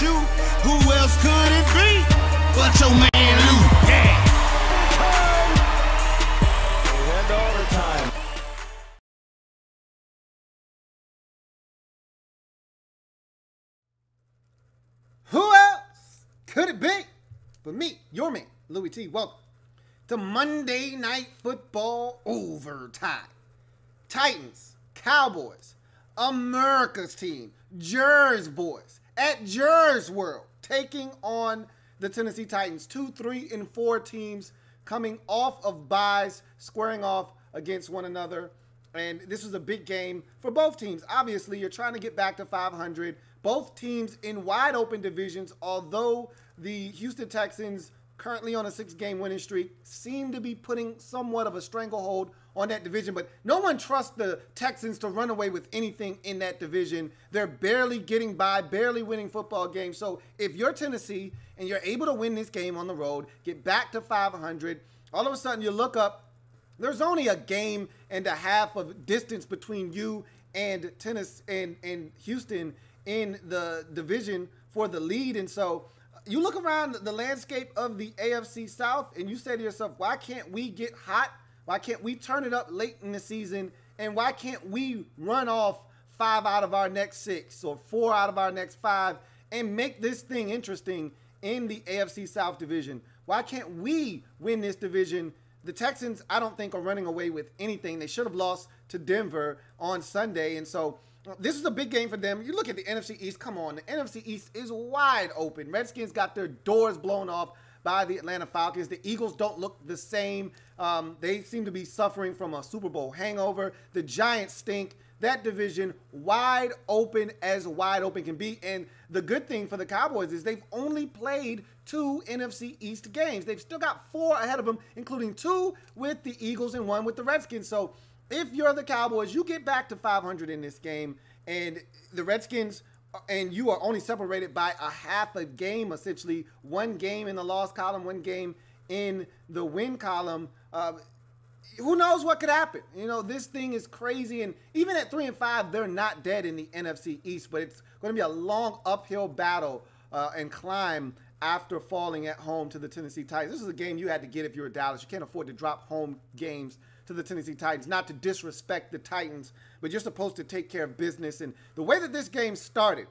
you. Who else could it be but your man Lou? Yeah. And overtime. Who else could it be but me, your man, Louie T? Welcome to Monday Night Football Overtime. Titans, Cowboys, America's team, Jers boys at Jers World taking on the Tennessee Titans. 2, 3, and 4 teams coming off of byes, squaring off against one another. And this was a big game for both teams. Obviously, you're trying to get back to 500. Both teams in wide open divisions, although the Houston Texans, currently on a 6-game winning streak, seem to be putting somewhat of a stranglehold on that division. But no one trusts the Texans to run away with anything in that division. They're barely getting by, barely winning football games. So if you're Tennessee and you're able to win this game on the road, get back to 500, all of a sudden you look up, there's only a game and a half of distance between you and Tennessee and Houston in the division for the lead. And so you look around the landscape of the AFC South and you say to yourself, why can't we get hot? Why can't we turn it up late in the season? And why can't we run off 5 out of our next 6 or 4 out of our next 5 and make this thing interesting in the AFC South division? Why can't we win this division? The Texans, I don't think, are running away with anything. They should have lost to Denver on Sunday. And so this is a big game for them. You look at the NFC East. Come on. The NFC East is wide open. Redskins got their doors blown off by the Atlanta Falcons. The Eagles don't look the same. They seem to be suffering from a Super Bowl hangover. The Giants stink. That division wide open as wide open can be. And the good thing for the Cowboys is they've only played 2 NFC East games. They've still got 4 ahead of them, including 2 with the Eagles and 1 with the Redskins. So if you're the Cowboys, you get back to 500 in this game, and the Redskins, and you are only separated by a half a game, essentially 1 game in the loss column, 1 game in the win column. Who knows what could happen? You know, this thing is crazy. And even at 3 and 5, they're not dead in the NFC East, but it's going to be a long uphill battle and climb after falling at home to the Tennessee Titans. This is a game you had to get if you were Dallas. You can't afford to drop home games to the Tennessee Titans. Not to disrespect the Titans, but you're supposed to take care of business. And the way that this game started,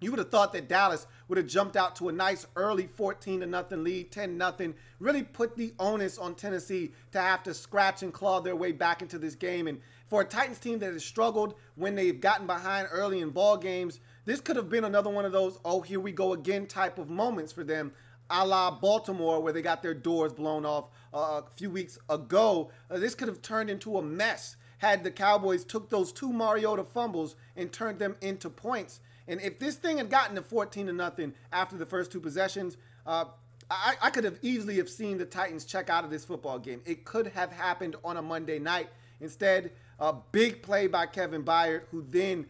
you would have thought that Dallas would have jumped out to a nice early 14-0 lead, 10-0, really put the onus on Tennessee to have to scratch and claw their way back into this game. And for a Titans team that has struggled when they've gotten behind early in ball games, this could have been another one of those, oh, here we go again type of moments for them, a la Baltimore, where they got their doors blown off a few weeks ago. This could have turned into a mess had the Cowboys took those 2 Mariota fumbles and turned them into points. And if this thing had gotten to 14-0 after the first 2 possessions, I could have easily have seen the Titans check out of this football game. It could have happened on a Monday night. Instead, a big play by Kevin Byard, who then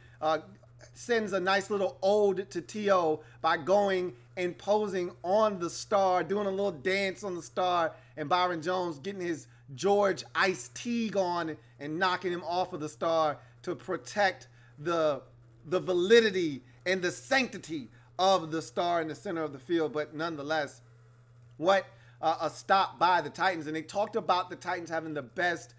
sends a nice little ode to T.O. by going and posing on the star, doing a little dance on the star, and Byron Jones getting his George Ice Teague on and knocking him off of the star to protect the validity and the sanctity of the star in the center of the field. But nonetheless, what a stop by the Titans. And they talked about the Titans having the best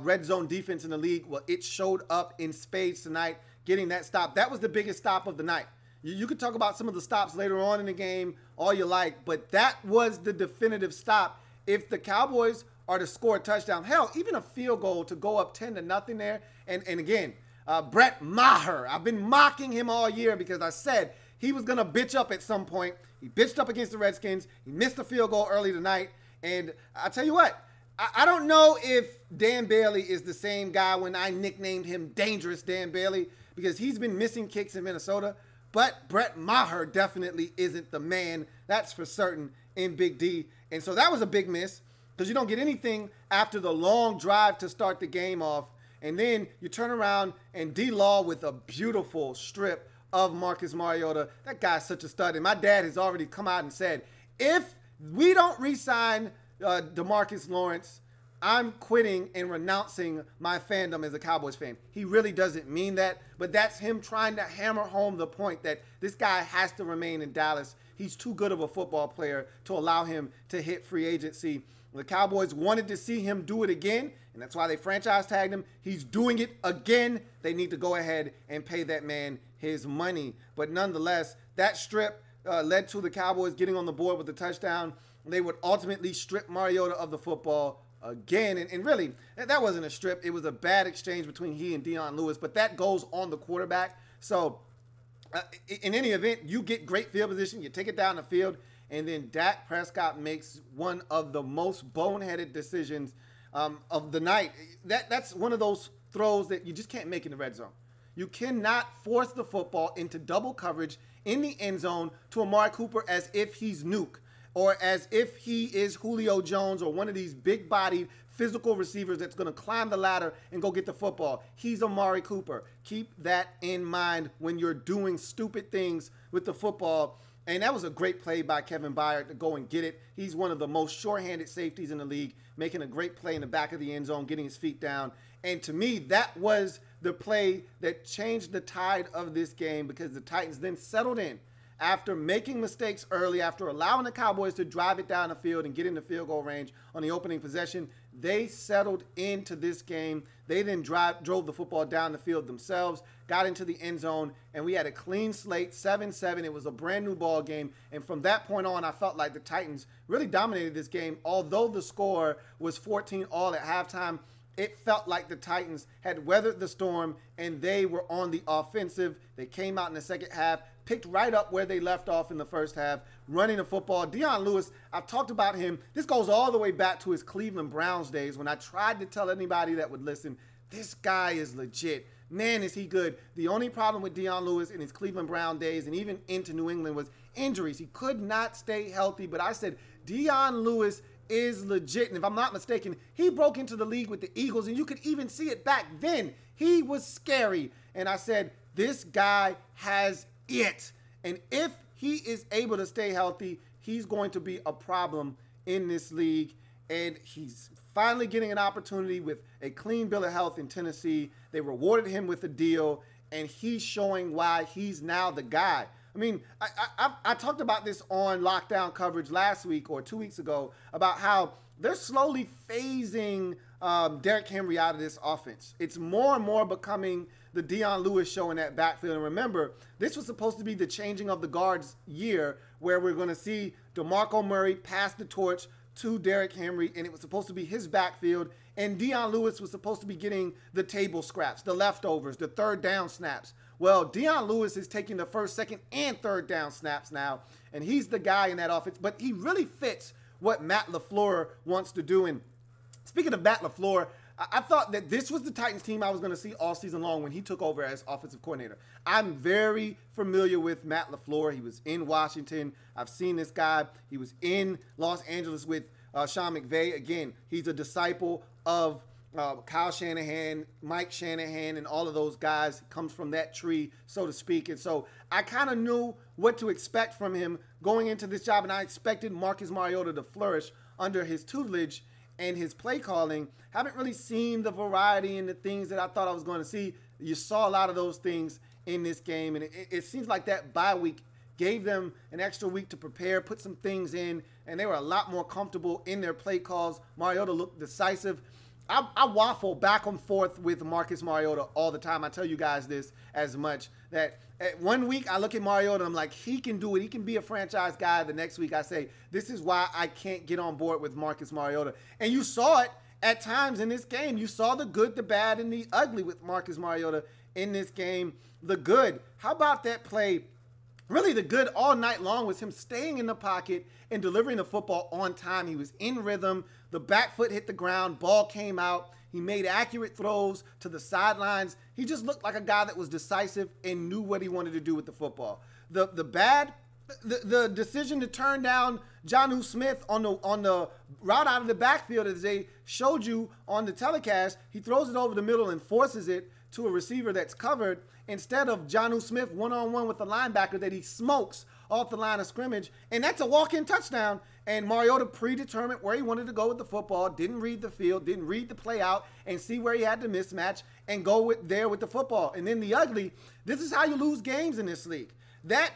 red zone defense in the league. Well, it showed up in spades tonight, getting that stop. That was the biggest stop of the night. You could talk about some of the stops later on in the game all you like, but that was the definitive stop. If the Cowboys are to score a touchdown, hell, even a field goal to go up 10-0 there. And again, Brett Maher, I've been mocking him all year because I said he was going to bitch up at some point. He bitched up against the Redskins. He missed a field goal early tonight. And I'll tell you what, I don't know if Dan Bailey is the same guy when I nicknamed him Dangerous Dan Bailey, because he's been missing kicks in Minnesota. But Brett Maher definitely isn't the man. That's for certain in Big D. And so that was a big miss, because you don't get anything after the long drive to start the game off. And then you turn around and D-Law with a beautiful strip of Marcus Mariota. That guy's such a stud. And my dad has already come out and said, if we don't re-sign DeMarcus Lawrence, I'm quitting and renouncing my fandom as a Cowboys fan. He really doesn't mean that, but that's him trying to hammer home the point that this guy has to remain in Dallas. He's too good of a football player to allow him to hit free agency. The Cowboys wanted to see him do it again, and that's why they franchise tagged him. He's doing it again. They need to go ahead and pay that man his money. But nonetheless, that strip led to the Cowboys getting on the board with the touchdown. They would ultimately strip Mariota of the football again. And really, that wasn't a strip. It was a bad exchange between he and Dion Lewis, but that goes on the quarterback. So in any event, you get great field position, you take it down the field, and then Dak Prescott makes one of the most boneheaded decisions of the night. That's one of those throws that you just can't make in the red zone. You cannot force the football into double coverage in the end zone to Amari Cooper as if he's Nuke, or as if he is Julio Jones or one of these big-bodied physical receivers that's going to climb the ladder and go get the football. He's Amari Cooper. Keep that in mind when you're doing stupid things with the football. And that was a great play by Kevin Byard to go and get it. He's one of the most short-handed safeties in the league, making a great play in the back of the end zone, getting his feet down. And to me, that was the play that changed the tide of this game, because the Titans then settled in after making mistakes early, after allowing the Cowboys to drive it down the field and get into field goal range on the opening possession. They settled into this game. They then drove the football down the field themselves, got into the end zone, and we had a clean slate, 7-7. It was a brand new ball game. And from that point on, I felt like the Titans really dominated this game. Although the score was 14-all at halftime, it felt like the Titans had weathered the storm and they were on the offensive. They came out in the second half, picked right up where they left off in the first half, running the football. Dion Lewis, I've talked about him. This goes all the way back to his Cleveland Browns days when I tried to tell anybody that would listen, this guy is legit. Man, is he good. The only problem with Dion Lewis in his Cleveland Brown days and even into New England was injuries. He could not stay healthy, but I said Dion Lewis is legit. And if I'm not mistaken, he broke into the league with the Eagles, and you could even see it back then. He was scary. And I said, this guy has it. And if he is able to stay healthy, he's going to be a problem in this league. And he's finally getting an opportunity with a clean bill of health in Tennessee. They rewarded him with a deal, and he's showing why he's now the guy. I mean, I talked about this on Lockdown coverage last week or 2 weeks ago about how they're slowly phasing Derrick Henry out of this offense. It's more and more becoming the Dion Lewis show in that backfield. And remember, this was supposed to be the changing of the guards year, where we're going to see DeMarco Murray pass the torch to Derrick Henry, and it was supposed to be his backfield. And Dion Lewis was supposed to be getting the table scraps, the leftovers, the third down snaps. Well, Dion Lewis is taking the first, second, and third down snaps now, and he's the guy in that offense. But he really fits what Matt LaFleur wants to do. And speaking of Matt LaFleur, I thought that this was the Titans team I was going to see all season long when he took over as offensive coordinator. I'm very familiar with Matt LaFleur. He was in Washington. I've seen this guy. He was in Los Angeles with Sean McVay. Again, he's a disciple of Kyle Shanahan, Mike Shanahan, and all of those guys. He comes from that tree, so to speak. And so I kind of knew what to expect from him going into this job, and I expected Marcus Mariota to flourish under his tutelage and his play calling. Haven't really seen the variety and the things that I thought I was going to see. You saw a lot of those things in this game, and it seems like that bye week gave them an extra week to prepare, put some things in, and they were a lot more comfortable in their play calls. Mariota looked decisive. I waffle back and forth with Marcus Mariota all the time. I tell you guys this as much, that at 1 week I look at Mariota and I'm like, he can do it. He can be a franchise guy. The next week I say, this is why I can't get on board with Marcus Mariota. And you saw it at times in this game. You saw the good, the bad, and the ugly with Marcus Mariota in this game. The good, how about that play? Really the good all night long was him staying in the pocket and delivering the football on time. He was in rhythm. The back foot hit the ground. Ball came out. He made accurate throws to the sidelines. He just looked like a guy that was decisive and knew what he wanted to do with the football. The bad, the decision to turn down Jonnu Smith on the route out of the backfield, as they showed you on the telecast, he throws it over the middle and forces it to a receiver that's covered instead of Jonnu Smith one-on-one with the linebacker that he smokes off the line of scrimmage, and that's a walk-in touchdown. And Mariota predetermined where he wanted to go with the football, didn't read the field, didn't read the play out, and see where he had the mismatch and go there with the football. And then the ugly, this is how you lose games in this league. That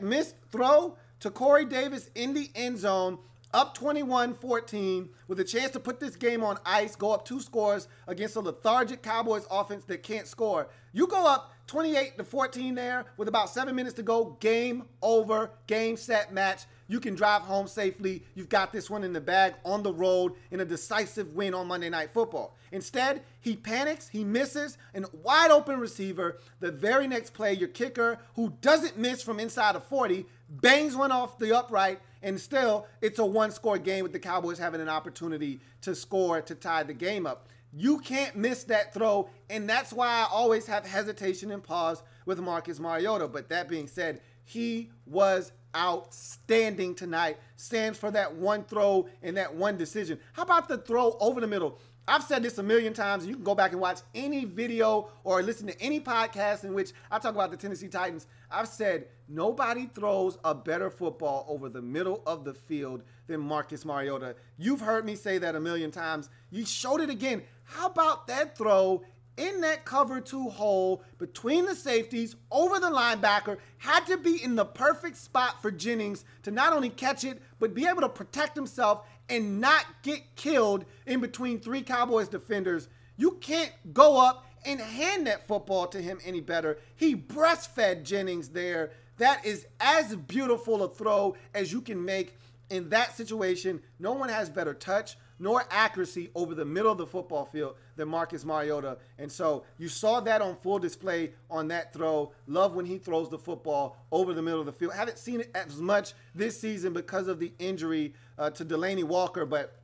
missed throw to Corey Davis in the end zone, up 21-14, with a chance to put this game on ice, go up 2 scores against a lethargic Cowboys offense that can't score. You go up 28-14 there with about 7 minutes to go. Game over, game, set, match. You can drive home safely. You've got this one in the bag on the road in a decisive win on Monday Night Football. Instead, he panics, he misses an wide open receiver. The very next play, your kicker, who doesn't miss from inside of 40, bangs one off the upright, and still it's a 1-score game with the Cowboys having an opportunity to score to tie the game up. You can't miss that throw, and that's why I always have hesitation and pause with Marcus Mariota. But that being said, he was outstanding tonight. Stands for that one throw and that one decision. How about the throw over the middle? I've said this a million times. You can go back and watch any video or listen to any podcast in which I talk about the Tennessee Titans. I've said nobody throws a better football over the middle of the field than Marcus Mariota. You've heard me say that a million times. You showed it again. How about that throw in that cover 2 hole between the safeties over the linebacker? Had to be in the perfect spot for Jennings to not only catch it, but be able to protect himself and not get killed in between 3 Cowboys defenders. You can't go up and hand that football to him any better. He breastfed Jennings there. That is as beautiful a throw as you can make in that situation. No one has better touch nor accuracy over the middle of the football field than Marcus Mariota. And so you saw that on full display on that throw. Love when he throws the football over the middle of the field. Haven't seen it as much this season because of the injury to Delaney Walker, but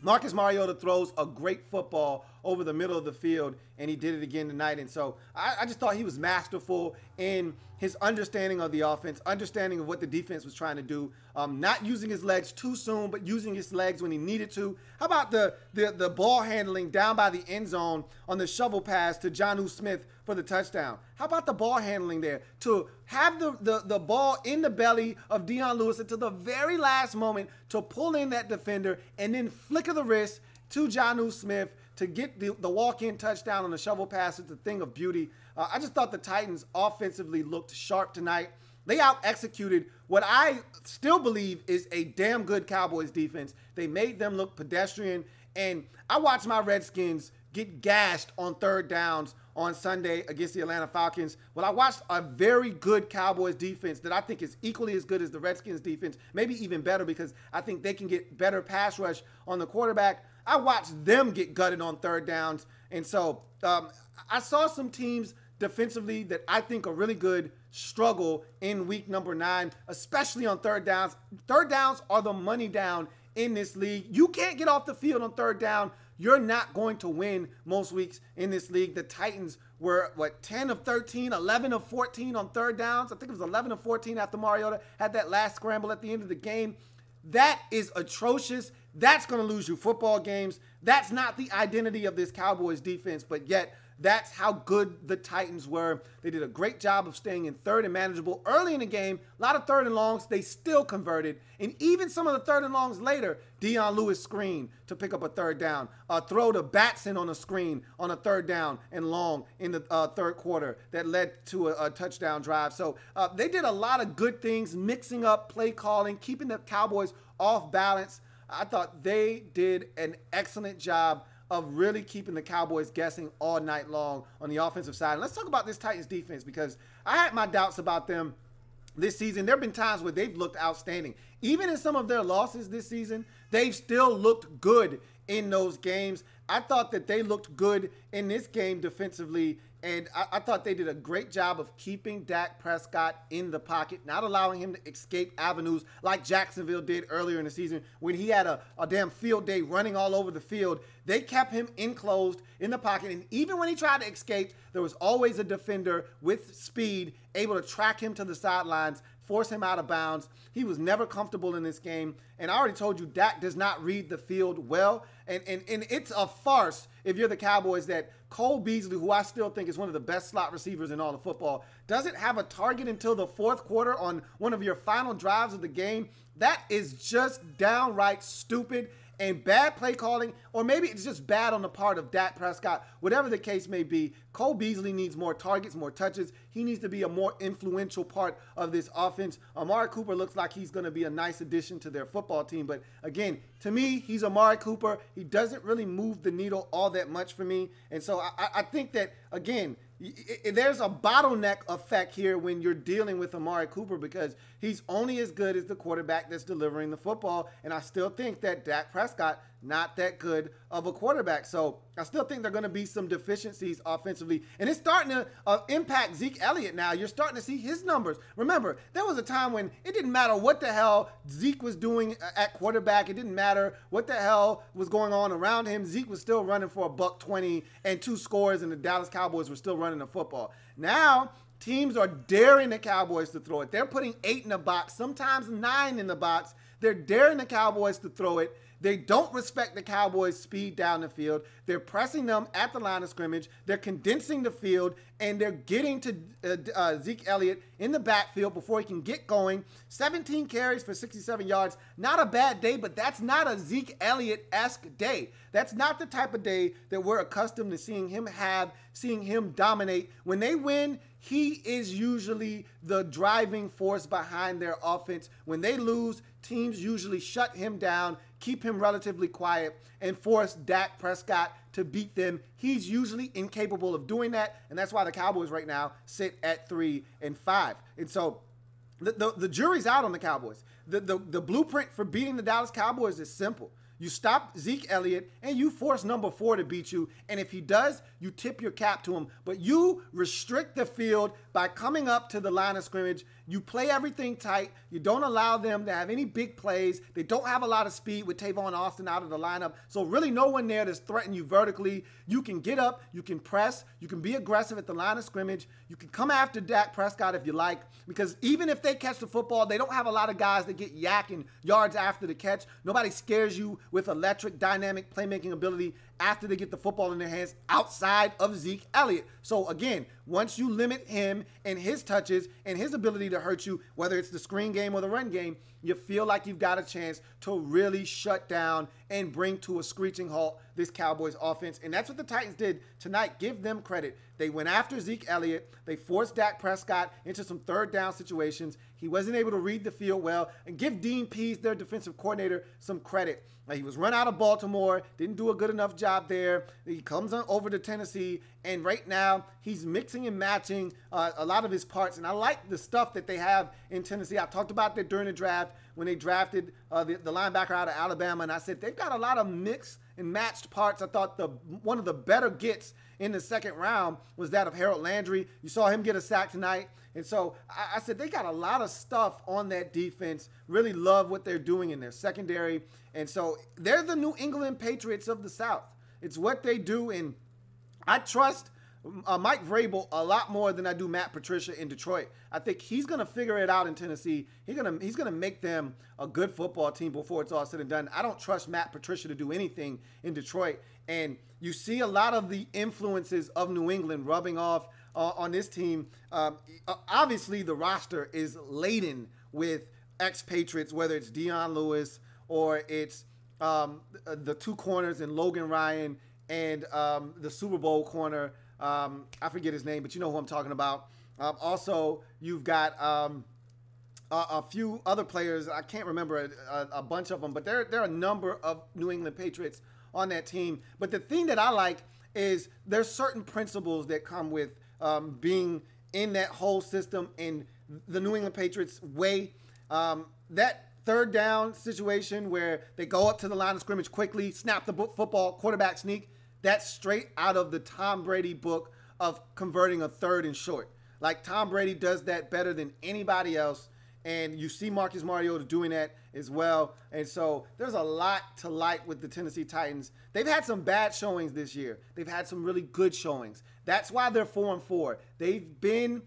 Marcus Mariota throws a great football over the middle of the field, and he did it again tonight. And so I just thought he was masterful in his understanding of the offense, understanding of what the defense was trying to do, not using his legs too soon, but using his legs when he needed to. How about the ball handling down by the end zone on the shovel pass to Jonnu Smith for the touchdown? How about the ball handling there to have the ball in the belly of Dion Lewis until the very last moment to pull in that defender and then flicker the wrist to Jonnu Smith to get the walk-in touchdown on the shovel pass? It's a thing of beauty. I just thought the Titans offensively looked sharp tonight. They out-executed what I still believe is a damn good Cowboys defense. They made them look pedestrian, and I watched my Redskins get gashed on 3rd downs on Sunday against the Atlanta Falcons. Well, I watched a very good Cowboys defense that I think is equally as good as the Redskins defense, maybe even better because I think they can get better pass rush on the quarterback. I watched them get gutted on 3rd downs. And so I saw some teams defensively that I think are really good struggle in week number 9, especially on 3rd downs. 3rd downs are the money down in this league. You can't get off the field on 3rd down. You're not going to win most weeks in this league. The Titans were, 10 of 13, 11 of 14 on 3rd downs. I think it was 11 of 14 after Mariota had that last scramble at the end of the game. That is atrocious. That's going to lose you football games. That's not the identity of this Cowboys defense, but yet that's how good the Titans were. They did a great job of staying in 3rd and manageable early in the game. A lot of 3rd and longs. They still converted. And even some of the 3rd and longs later, Dion Lewis screen to pick up a 3rd down. A throw to Batson on a screen on a 3rd down and long in the 3rd quarter that led to a touchdown drive. So they did a lot of good things, mixing up play calling, keeping the Cowboys off balance. I thought they did an excellent job of really keeping the Cowboys guessing all night long on the offensive side. And let's talk about this Titans defense, because I had my doubts about them this season. There have been times where they've looked outstanding. Even in some of their losses this season, they've still looked good in those games. I thought that they looked good in this game defensively, and I thought they did a great job of keeping Dak Prescott in the pocket, not allowing him to escape avenues like Jacksonville did earlier in the season when he had a damn field day running all over the field. They kept him enclosed in the pocket, and even when he tried to escape, there was always a defender with speed able to track him to the sidelines force him out of bounds. He was never comfortable in this game. And I already told you, Dak does not read the field well. And it's a farce if you're the Cowboys that Cole Beasley, who I still think is one of the best slot receivers in all of football, doesn't have a target until the fourth quarter on one of your final drives of the game. That is just downright stupid and bad play calling, or maybe it's just bad on the part of Dak Prescott. Whatever the case may be, Cole Beasley needs more targets, more touches. He needs to be a more influential part of this offense. Amari Cooper looks like he's going to be a nice addition to their football team. But again, to me, he's Amari Cooper. He doesn't really move the needle all that much for me. And so I think that, again, there's a bottleneck effect here when you're dealing with Amari Cooper because he's only as good as the quarterback that's delivering the football. And I still think that Dak Prescott, not that good of a quarterback. So I still think there are going to be some deficiencies offensively. And it's starting to impact Zeke Elliott now. You're starting to see his numbers. Remember, there was a time when it didn't matter what the hell Zeke was doing at quarterback. It didn't matter what the hell was going on around him. Zeke was still running for $120 and 2 scores, and the Dallas Cowboys were still running the football. Now, teams are daring the Cowboys to throw it. They're putting 8 in the box, sometimes 9 in the box. They're daring the Cowboys to throw it. They don't respect the Cowboys' speed down the field. They're pressing them at the line of scrimmage. They're condensing the field, and they're getting to Zeke Elliott in the backfield before he can get going. 17 carries for 67 yards. Not a bad day, but that's not a Zeke Elliott-esque day. That's not the type of day that we're accustomed to seeing him have, seeing him dominate. When they win, he is usually the driving force behind their offense. When they lose, teams usually shut him down, keep him relatively quiet, and force Dak Prescott to beat them. He's usually incapable of doing that, and that's why the Cowboys right now sit at 3-5. And so the jury's out on the Cowboys. The blueprint for beating the Dallas Cowboys is simple. You stop Zeke Elliott, and you force number 4 to beat you. And if he does, you tip your cap to him. But you restrict the field by coming up to the line of scrimmage. You play everything tight. You don't allow them to have any big plays. They don't have a lot of speed with Tavon Austin out of the lineup. So really no one there that's threatening you vertically. You can get up. You can press. You can be aggressive at the line of scrimmage. You can come after Dak Prescott if you like. Because even if they catch the football, they don't have a lot of guys that get yakking yards after the catch. Nobody scares you with electric, dynamic playmaking ability after they get the football in their hands outside of Zeke Elliott. So again, once you limit him and his touches and his ability to hurt you, whether it's the screen game or the run game, you feel like you've got a chance to really shut down and bring to a screeching halt this Cowboys offense. And that's what the Titans did tonight. Give them credit. They went after Zeke Elliott. They forced Dak Prescott into some third down situations. He wasn't able to read the field well. And give Dean Pease, their defensive coordinator, some credit. He was run out of Baltimore, didn't do a good enough job there. He comes on over to Tennessee, and right now he's mixing and matching a lot of his parts. And I like the stuff that they have in Tennessee. I talked about that during the draft when they drafted the linebacker out of Alabama, and I said they've got a lot of mixed and matched parts. I thought one of the better gets in the second round was that of Harold Landry. You saw him get a sack tonight. And so I said they got a lot of stuff on that defense. Really love what they're doing in their secondary. And so they're the New England Patriots of the South. It's what they do. And I trust Mike Vrabel a lot more than I do Matt Patricia in Detroit. I think he's going to figure it out in Tennessee. He's gonna make them a good football team before it's all said and done. I don't trust Matt Patricia to do anything in Detroit. And you see a lot of the influences of New England rubbing off on this team. Obviously, the roster is laden with expatriates, whether it's Dion Lewis or it's the 2 corners in Logan Ryan and the Super Bowl corner. I forget his name, but you know who I'm talking about. Also, you've got a few other players. I can't remember a bunch of them, but there are a number of New England Patriots on that team. But the thing that I like is there's certain principles that come with being in that whole system in the New England Patriots way. That third down situation where they go up to the line of scrimmage quickly, snap the football, quarterback sneak, that's straight out of the Tom Brady book of converting a third and short. Like Tom Brady does that better than anybody else. And you see Marcus Mariota doing that as well. And so there's a lot to like with the Tennessee Titans. They've had some bad showings this year. They've had some really good showings. That's why they're 4-4. They've been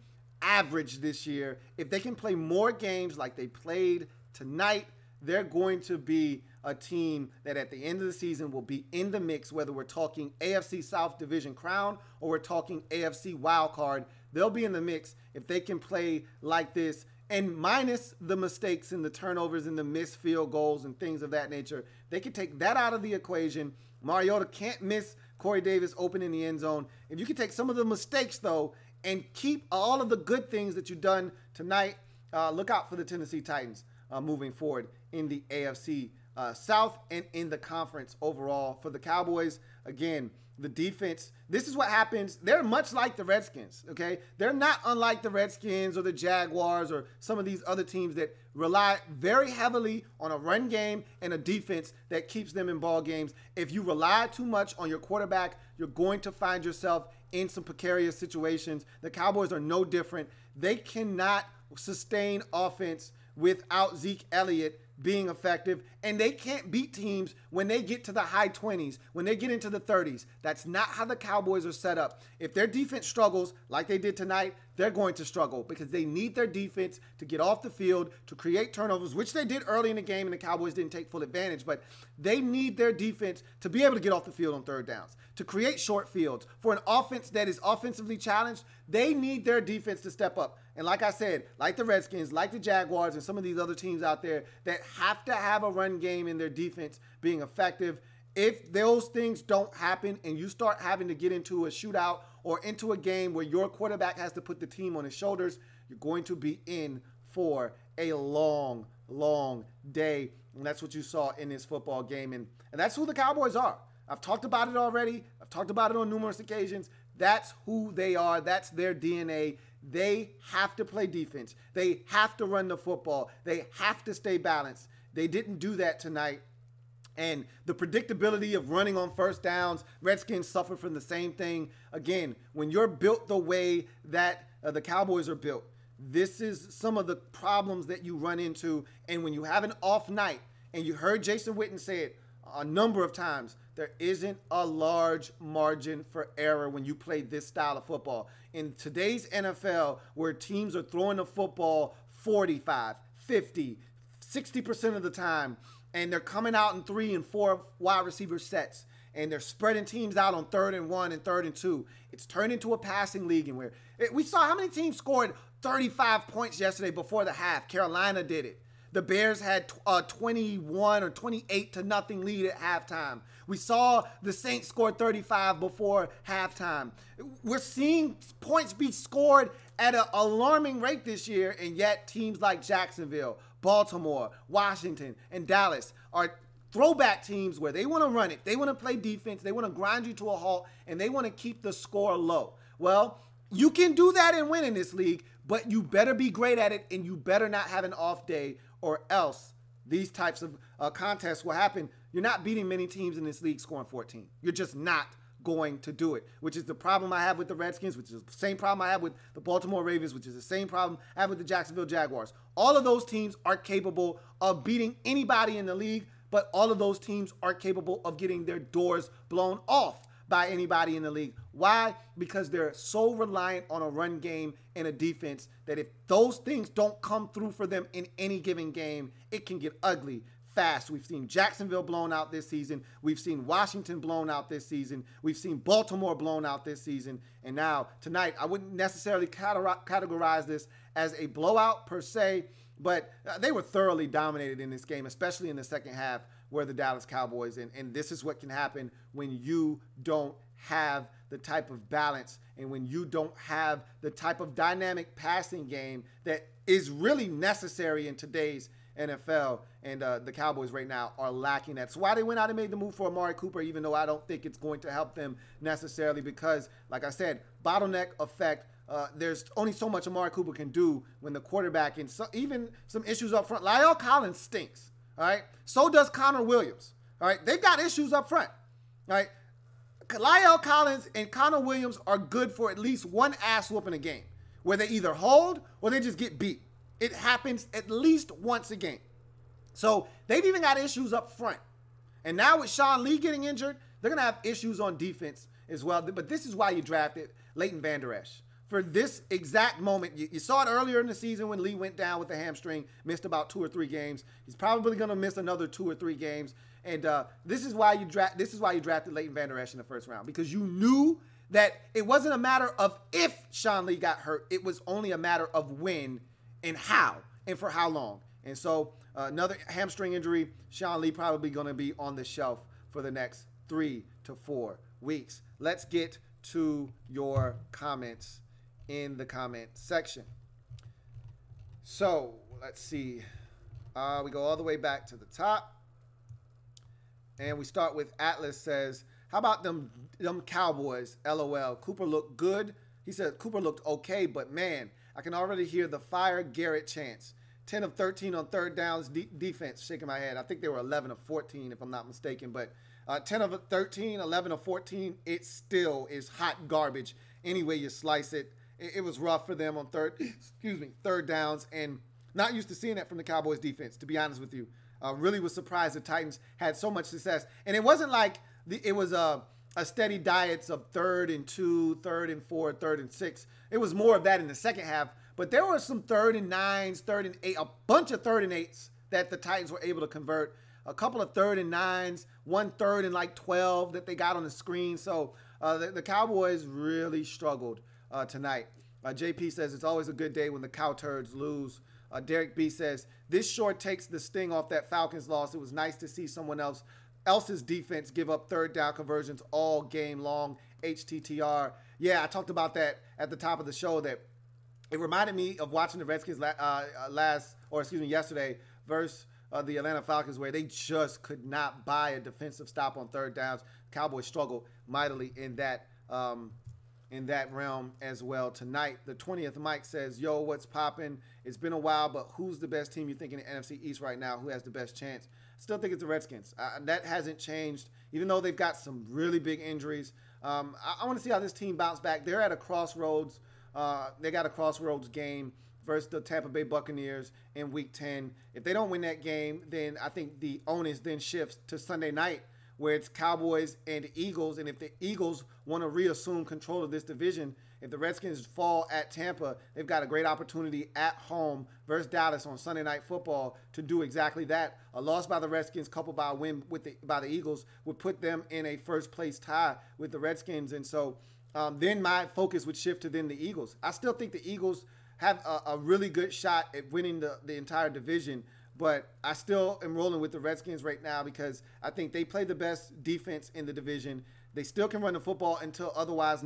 average this year. If they can play more games like they played tonight, they're going to be a team that at the end of the season will be in the mix, whether we're talking AFC South Division crown or we're talking AFC wild card. They'll be in the mix if they can play like this, and minus the mistakes and the turnovers and the missed field goals and things of that nature. They can take that out of the equation. Mariota can't miss Corey Davis open in the end zone. If you can take some of the mistakes, though, and keep all of the good things that you've done tonight, look out for the Tennessee Titans moving forward in the AFC South and in the conference overall. For the Cowboys, again, the defense, this is what happens. They're much like the Redskins, okay? They're not unlike the Redskins or the Jaguars or some of these other teams that rely very heavily on a run game and a defense that keeps them in ball games. If you rely too much on your quarterback, you're going to find yourself in some precarious situations. The Cowboys are no different. They cannot sustain offense without Zeke Elliott being effective, and they can't beat teams when they get to the high 20s, when they get into the 30s. That's not how the Cowboys are set up. If their defense struggles like they did tonight, they're going to struggle because they need their defense to get off the field, to create turnovers, which they did early in the game, and the Cowboys didn't take full advantage. But they need their defense to be able to get off the field on third downs, to create short fields. For an offense that is offensively challenged, they need their defense to step up. And like I said, like the Redskins, like the Jaguars, and some of these other teams out there that have to have a run game in their defense being effective, if those things don't happen and you start having to get into a shootout or into a game where your quarterback has to put the team on his shoulders, you're going to be in for a long, long day. And that's what you saw in this football game. And that's who the Cowboys are. I've talked about it already. I've talked about it on numerous occasions. That's who they are. That's their DNA. They have to play defense. They have to run the football. They have to stay balanced. They didn't do that tonight. And the predictability of running on first downs, Redskins suffer from the same thing. Again, when you're built the way that the Cowboys are built, this is some of the problems that you run into. And when you have an off night, and you heard Jason Witten say it a number of times, there isn't a large margin for error when you play this style of football. In today's NFL, where teams are throwing the football 45, 50, 60% of the time, and they're coming out in 3 and 4 wide receiver sets, and they're spreading teams out on 3rd and 1 and 3rd and 2. It's turned into a passing league, and we saw how many teams scored 35 points yesterday before the half. Carolina did it. The Bears had 21 or 28-0 lead at halftime. We saw the Saints score 35 before halftime. We're seeing points be scored at an alarming rate this year, and yet teams like Jacksonville, Baltimore, Washington, and Dallas are throwback teams where they want to run it. They want to play defense. They want to grind you to a halt, and they want to keep the score low. Well, you can do that and win in this league, but you better be great at it, and you better not have an off day, or else these types of contests will happen. You're not beating many teams in this league scoring 14. You're just not going to do it, which is the problem I have with the Redskins, which is the same problem I have with the Baltimore Ravens, which is the same problem I have with the Jacksonville Jaguars. All of those teams are capable of beating anybody in the league, but all of those teams are capable of getting their doors blown off by anybody in the league. Why? Because they're so reliant on a run game and a defense that if those things don't come through for them in any given game, it can get ugly fast. We've seen Jacksonville blown out this season. We've seen Washington blown out this season. We've seen Baltimore blown out this season. And now tonight, I wouldn't necessarily categorize this as a blowout per se, but they were thoroughly dominated in this game, especially in the second half where the Dallas Cowboys. And this is what can happen when you don't have the type of balance and when you don't have the type of dynamic passing game that is really necessary in today's NFL. And the Cowboys right now are lacking that. That's why they went out and made the move for Amari Cooper, even though I don't think it's going to help them necessarily because, like I said, bottleneck effect. There's only so much Amari Cooper can do when the quarterback and even some issues up front. La'el Collins stinks. All right. So does Connor Williams. All right. They've got issues up front. All right. La'el Collins and Connor Williams are good for at least one ass whooping a game where they either hold or they just get beat. It happens at least once a game. So they've even got issues up front. And now with Sean Lee getting injured, they're going to have issues on defense as well. But this is why you drafted Leighton Vander Esch. for this exact moment. You saw it earlier in the season when Lee went down with the hamstring, missed about 2 or 3 games. He's probably going to miss another 2 or 3 games. And this is why you drafted Leighton Vander Esch in the first round, because you knew that it wasn't a matter of if Sean Lee got hurt. It was only a matter of when and how and for how long. And so another hamstring injury, Sean Lee probably going to be on the shelf for the next 3 to 4 weeks. Let's get to your comments in the comment section. So let's see. We go all the way back to the top. And we start with Atlas says, how about them Cowboys? LOL. Cooper looked good. He said Cooper looked okay, but man, I can already hear the fire Garrett chants. 10 of 13 on third downs defense. Shaking my head. I think they were 11 of 14 if I'm not mistaken, but 10 of 13, 11 of 14, it still is hot garbage any way you slice it. It was rough for them on third downs, and not used to seeing that from the Cowboys defense, to be honest with you. Really was surprised the Titans had so much success. And it wasn't like it was a steady diet of 3rd and 2, 3rd and 4, 3rd and 6. It was more of that in the second half, but there were some 3rd and 9s, 3rd and 8, a bunch of 3rd and 8s that the Titans were able to convert. A couple of 3rd and 9s, 1 3rd and like 12 that they got on the screen. So the Cowboys really struggled tonight. JP says it's always a good day when the cow turds lose. Derek B says this sure takes the sting off that Falcons loss. It was nice to see someone else's defense give up 3rd down conversions all game long. HTTR. Yeah, I talked about that at the top of the show. That it reminded me of watching the Redskins yesterday versus the Atlanta Falcons, where they just could not buy a defensive stop on 3rd downs. Cowboys struggled mightily in that realm as well tonight. The 20th Mike says, yo, what's popping? It's been a while, but who's the best team you think in the NFC East right now? Who has the best chance? Still think it's the Redskins. That hasn't changed, even though they've got some really big injuries. I want to see how this team bounce back. They're at a crossroads. They got a crossroads game versus the Tampa Bay Buccaneers in Week 10. If they don't win that game, then I think the onus then shifts to Sunday night, where it's Cowboys and Eagles. And if the Eagles want to reassume control of this division, if the Redskins fall at Tampa, they've got a great opportunity at home versus Dallas on Sunday Night Football to do exactly that. A loss by the Redskins coupled by a win by the Eagles would put them in a first-place tie with the Redskins. And so then my focus would shift to then the Eagles. I still think the Eagles have a really good shot at winning the entire division, but I still am rolling with the Redskins right now because I think they play the best defense in the division. They still can run the football until otherwise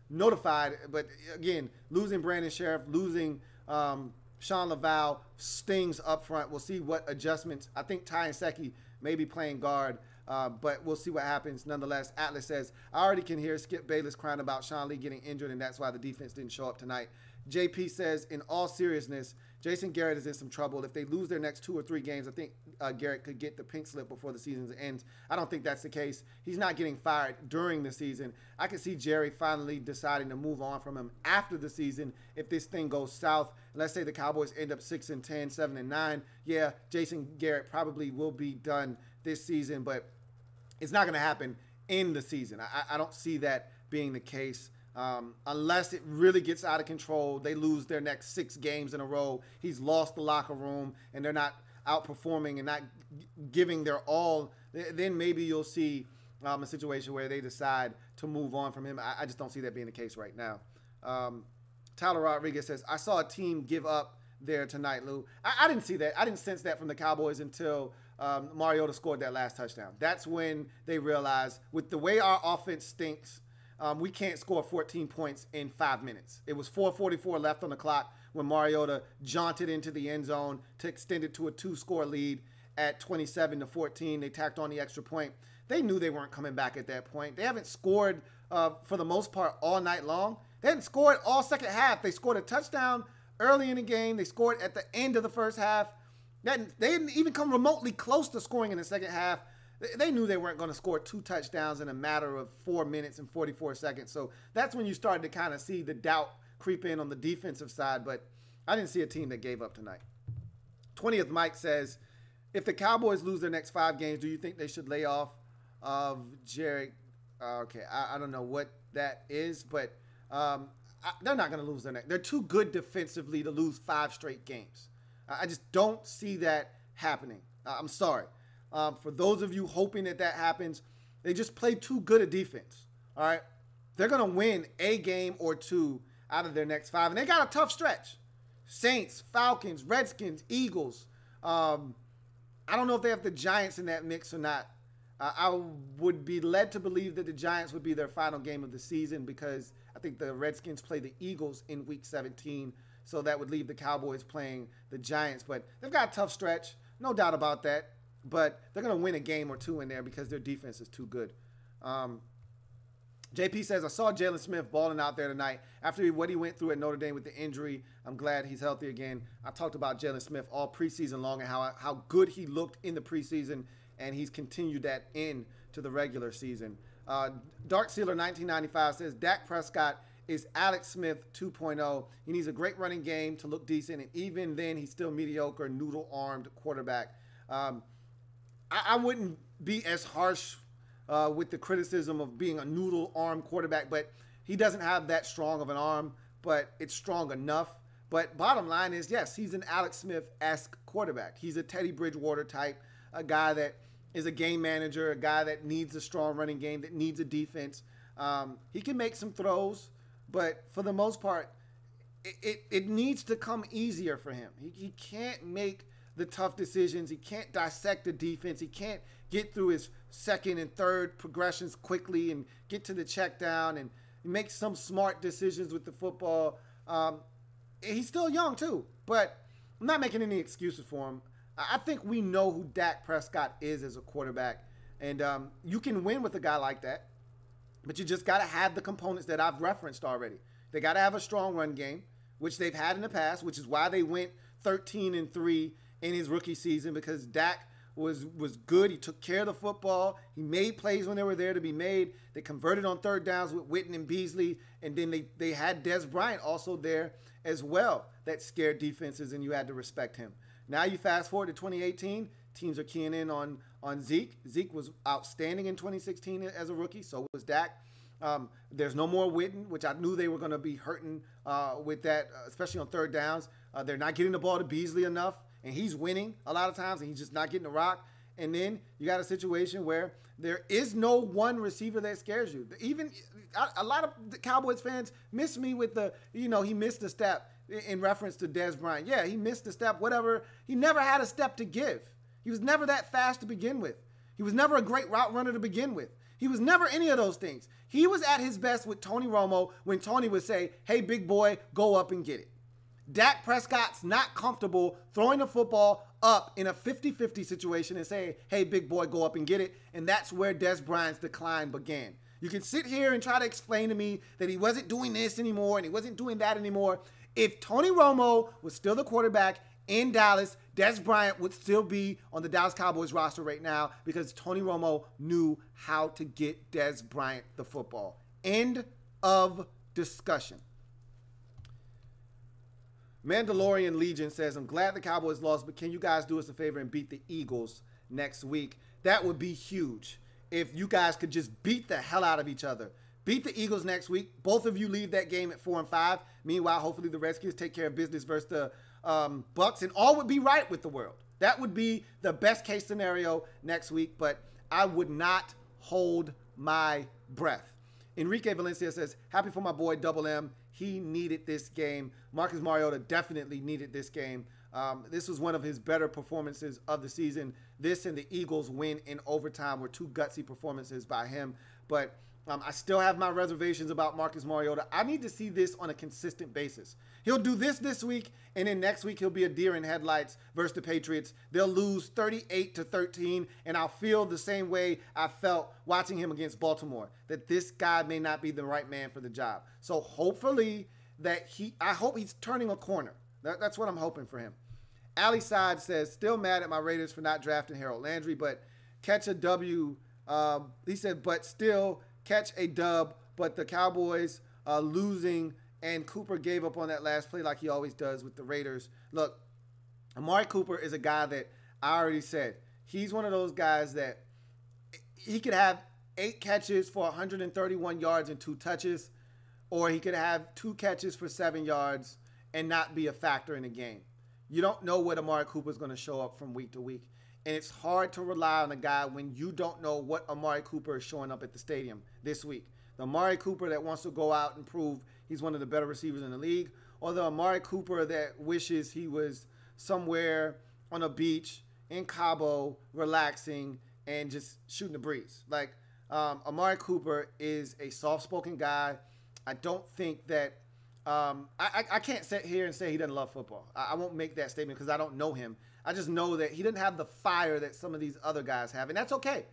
notified. But again, losing Brandon Sheriff, losing Sean Laval stings up front. We'll see what adjustments. I think Ty and Secchi may be playing guard, but we'll see what happens. Nonetheless, Atlas says, I already can hear Skip Bayless crying about Sean Lee getting injured, and that's why the defense didn't show up tonight. JP says, in all seriousness, Jason Garrett is in some trouble. If they lose their next 2 or 3 games, I think Garrett could get the pink slip before the season ends. I don't think that's the case. He's not getting fired during the season. I could see Jerry finally deciding to move on from him after the season if this thing goes south. Let's say the Cowboys end up 6-10, 7-9. Yeah, Jason Garrett probably will be done this season, but it's not going to happen in the season. I don't see that being the case. Unless it really gets out of control, they lose their next 6 games in a row. He's lost the locker room and they're not outperforming and not giving their all. Then maybe you'll see a situation where they decide to move on from him. I just don't see that being the case right now. Tyler Rodriguez says, I saw a team give up there tonight, Lou. I didn't see that. I didn't sense that from the Cowboys until Mariota scored that last touchdown. That's when they realized, with the way our offense stinks, we can't score 14 points in 5 minutes. It was 4:44 left on the clock when Mariota jaunted into the end zone to extend it to a 2-score lead at 27-14. They tacked on the extra point. They knew they weren't coming back at that point. They haven't scored for the most part all night long. They hadn't scored all second half. They scored a touchdown early in the game. They scored at the end of the first half. They didn't even come remotely close to scoring in the second half. They knew they weren't going to score 2 touchdowns in a matter of 4 minutes and 44 seconds. So that's when you started to kind of see the doubt creep in on the defensive side. But I didn't see a team that gave up tonight. 20th Mike says, if the Cowboys lose their next 5 games, do you think they should lay off of Jerry? Okay, I don't know what that is, but they're not going to lose their neck. They're too good defensively to lose 5 straight games. I just don't see that happening. I'm sorry. For those of you hoping that happens, they just play too good a defense. All right? They're going to win a game or 2 out of their next 5, and they got a tough stretch. Saints, Falcons, Redskins, Eagles. I don't know if they have the Giants in that mix or not. I would be led to believe that the Giants would be their final game of the season because I think the Redskins play the Eagles in Week 17, so that would leave the Cowboys playing the Giants. But they've got a tough stretch, no doubt about that. But they're going to win a game or 2 in there because their defense is too good. JP says, I saw Jalen Smith balling out there tonight. After what he went through at Notre Dame with the injury, I'm glad he's healthy again. I talked about Jalen Smith all preseason long and how good he looked in the preseason, and he's continued that into the regular season. Dark Sealer 1995 says, Dak Prescott is Alex Smith 2.0. He needs a great running game to look decent, and even then he's still mediocre, noodle-armed quarterback. I wouldn't be as harsh with the criticism of being a noodle-arm quarterback, but he doesn't have that strong of an arm, but it's strong enough. But bottom line is, yes, he's an Alex Smith-esque quarterback. He's a Teddy Bridgewater type, a guy that is a game manager, a guy that needs a strong running game, that needs a defense. He can make some throws, but for the most part, it needs to come easier for him. He can't make the tough decisions. He can't dissect the defense. He can't get through his second and third progressions quickly and get to the check down and make some smart decisions with the football. He's still young too, but I'm not making any excuses for him. I think we know who Dak Prescott is as a quarterback, and you can win with a guy like that, but you just got to have the components that I've referenced already. They got to have a strong run game, which they've had in the past, which is why they went 13-3 in his rookie season, because Dak was good. He took care of the football. He made plays when they were there to be made. They converted on third downs with Witten and Beasley, and then they had Des Bryant also there as well that scared defenses, and you had to respect him. Now you fast forward to 2018, teams are keying in on Zeke. Zeke was outstanding in 2016 as a rookie, so was Dak. There's no more Witten, which I knew they were going to be hurting with that, especially on third downs. They're not getting the ball to Beasley enough, and he's winning a lot of times, and he's just not getting the rock. And then you got a situation where there is no one receiver that scares you. Even a lot of the Cowboys fans miss me with he missed a step in reference to Des Bryant. Yeah, he missed a step, whatever. He never had a step to give. He was never that fast to begin with. He was never a great route runner to begin with. He was never any of those things. He was at his best with Tony Romo when Tony would say, hey, big boy, go up and get it. Dak Prescott's not comfortable throwing the football up in a 50-50 situation and say, hey, big boy, go up and get it. And that's where Des Bryant's decline began. You can sit here and try to explain to me that he wasn't doing this anymore and he wasn't doing that anymore. If Tony Romo was still the quarterback in Dallas, Des Bryant would still be on the Dallas Cowboys roster right now because Tony Romo knew how to get Des Bryant the football. End of discussion. Mandalorian Legion says, I'm glad the Cowboys lost, but can you guys do us a favor and beat the Eagles next week? That would be huge if you guys could just beat the hell out of each other. Beat the Eagles next week. Both of you leave that game at 4-5. Meanwhile, hopefully the Redskins take care of business versus the Bucks, and all would be right with the world. That would be the best case scenario next week, but I would not hold my breath. Enrique Valencia says, happy for my boy Double M. He needed this game. Marcus Mariota definitely needed this game. This was one of his better performances of the season. This and the Eagles win in overtime were two gutsy performances by him. But I still have my reservations about Marcus Mariota. I need to see this on a consistent basis. He'll do this week, and then next week he'll be a deer in headlights versus the Patriots. They'll lose 38-13, and I'll feel the same way I felt watching him against Baltimore, that this guy may not be the right man for the job. So hopefully I hope he's turning a corner. That's what I'm hoping for him. Ali Saad says, still mad at my Raiders for not drafting Harold Landry, but catch a W. He said, but still catch a dub, but the Cowboys losing, and Cooper gave up on that last play like he always does with the Raiders. Look, Amari Cooper is a guy that I already said. He's one of those guys that he could have 8 catches for 131 yards and 2 touches, or he could have 2 catches for 7 yards and not be a factor in the game. You don't know what Amari Cooper is going to show up from week to week. And it's hard to rely on a guy when you don't know what Amari Cooper is showing up at the stadium this week. The Amari Cooper that wants to go out and prove he's one of the better receivers in the league, or the Amari Cooper that wishes he was somewhere on a beach in Cabo relaxing and just shooting the breeze. Like, Amari Cooper is a soft-spoken guy. I don't think that I can't sit here and say he doesn't love football. I won't make that statement because I don't know him. I just know that he didn't have the fire that some of these other guys have, and that's okay.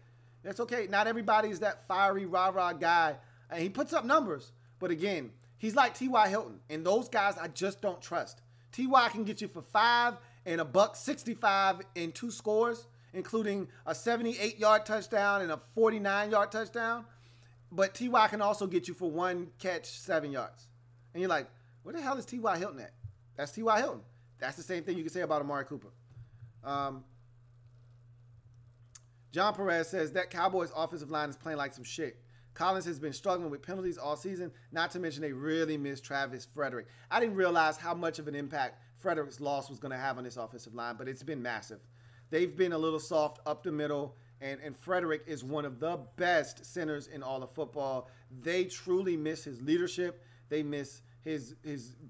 That's okay. Not everybody's that fiery, rah-rah guy, and he puts up numbers. But again, he's like T.Y. Hilton, and those guys I just don't trust. T.Y. can get you for $5 and $165 in 2 scores, including a 78-yard touchdown and a 49-yard touchdown. But T.Y. can also get you for 1 catch, 7 yards. And you're like, where the hell is T.Y. Hilton at? That's T.Y. Hilton. That's the same thing you can say about Amari Cooper. John Perez says that Cowboys offensive line is playing like some shit. Collins has been struggling with penalties all season, not to mention they really miss Travis Frederick. I didn't realize how much of an impact Frederick's loss was going to have on this offensive line, but it's been massive. They've been a little soft up the middle, and Frederick is one of the best centers in all of football. They truly miss his leadership. They miss his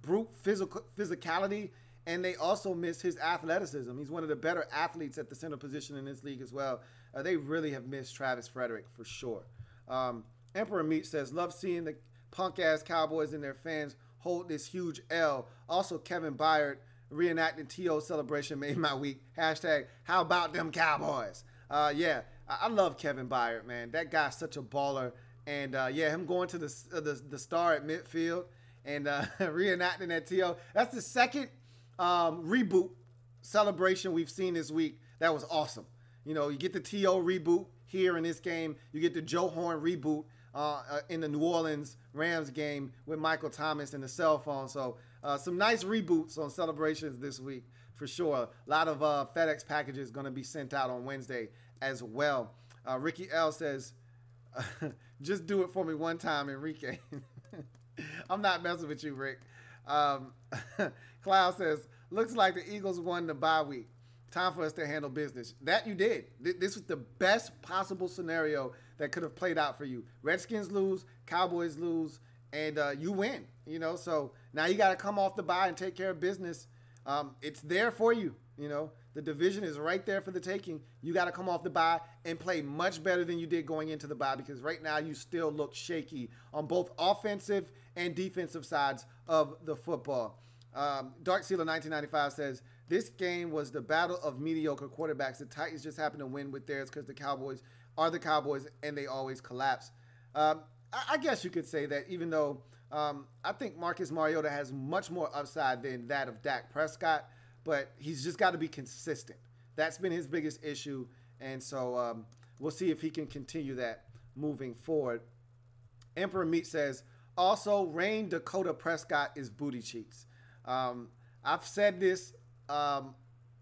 brute physicality, and they also miss his athleticism. He's one of the better athletes at the center position in this league as well. They really have missed Travis Frederick for sure. Emperor Meat says, love seeing the punk-ass Cowboys and their fans hold this huge L. Also, Kevin Byard reenacting T.O. celebration made my week. Hashtag, how about them Cowboys? Yeah, I love Kevin Byard, man. That guy's such a baller. And, yeah, him going to the star at midfield and reenacting that T.O. That's the second reboot celebration we've seen this week. That was awesome. You know, you get the T.O. reboot here in this game. You get the Joe Horn reboot in the New Orleans Rams game with Michael Thomas and the cell phone. So some nice reboots on celebrations this week for sure. A lot of FedEx packages going to be sent out on Wednesday as well. Ricky L says, just do it for me one time, Enrique. I'm not messing with you, Rick. Cloud says, looks like the Eagles won the bye week. Time for us to handle business. That you did. This was the best possible scenario that could have played out for you. Redskins lose, Cowboys lose, and you win. You know, so now you got to come off the bye and take care of business. It's there for you. You know, the division is right there for the taking. You got to come off the bye and play much better than you did going into the bye, because right now you still look shaky on both offensive and defensive sides of the football. Dark Sealer 1995 says, this game was the battle of mediocre quarterbacks. The Titans just happened to win with theirs because the Cowboys are the Cowboys and they always collapse. I guess you could say that, even though I think Marcus Mariota has much more upside than that of Dak Prescott, but he's just got to be consistent. That's been his biggest issue, and so we'll see if he can continue that moving forward. Emperor Meat says, also, Rain Dakota Prescott is booty cheeks. I've said this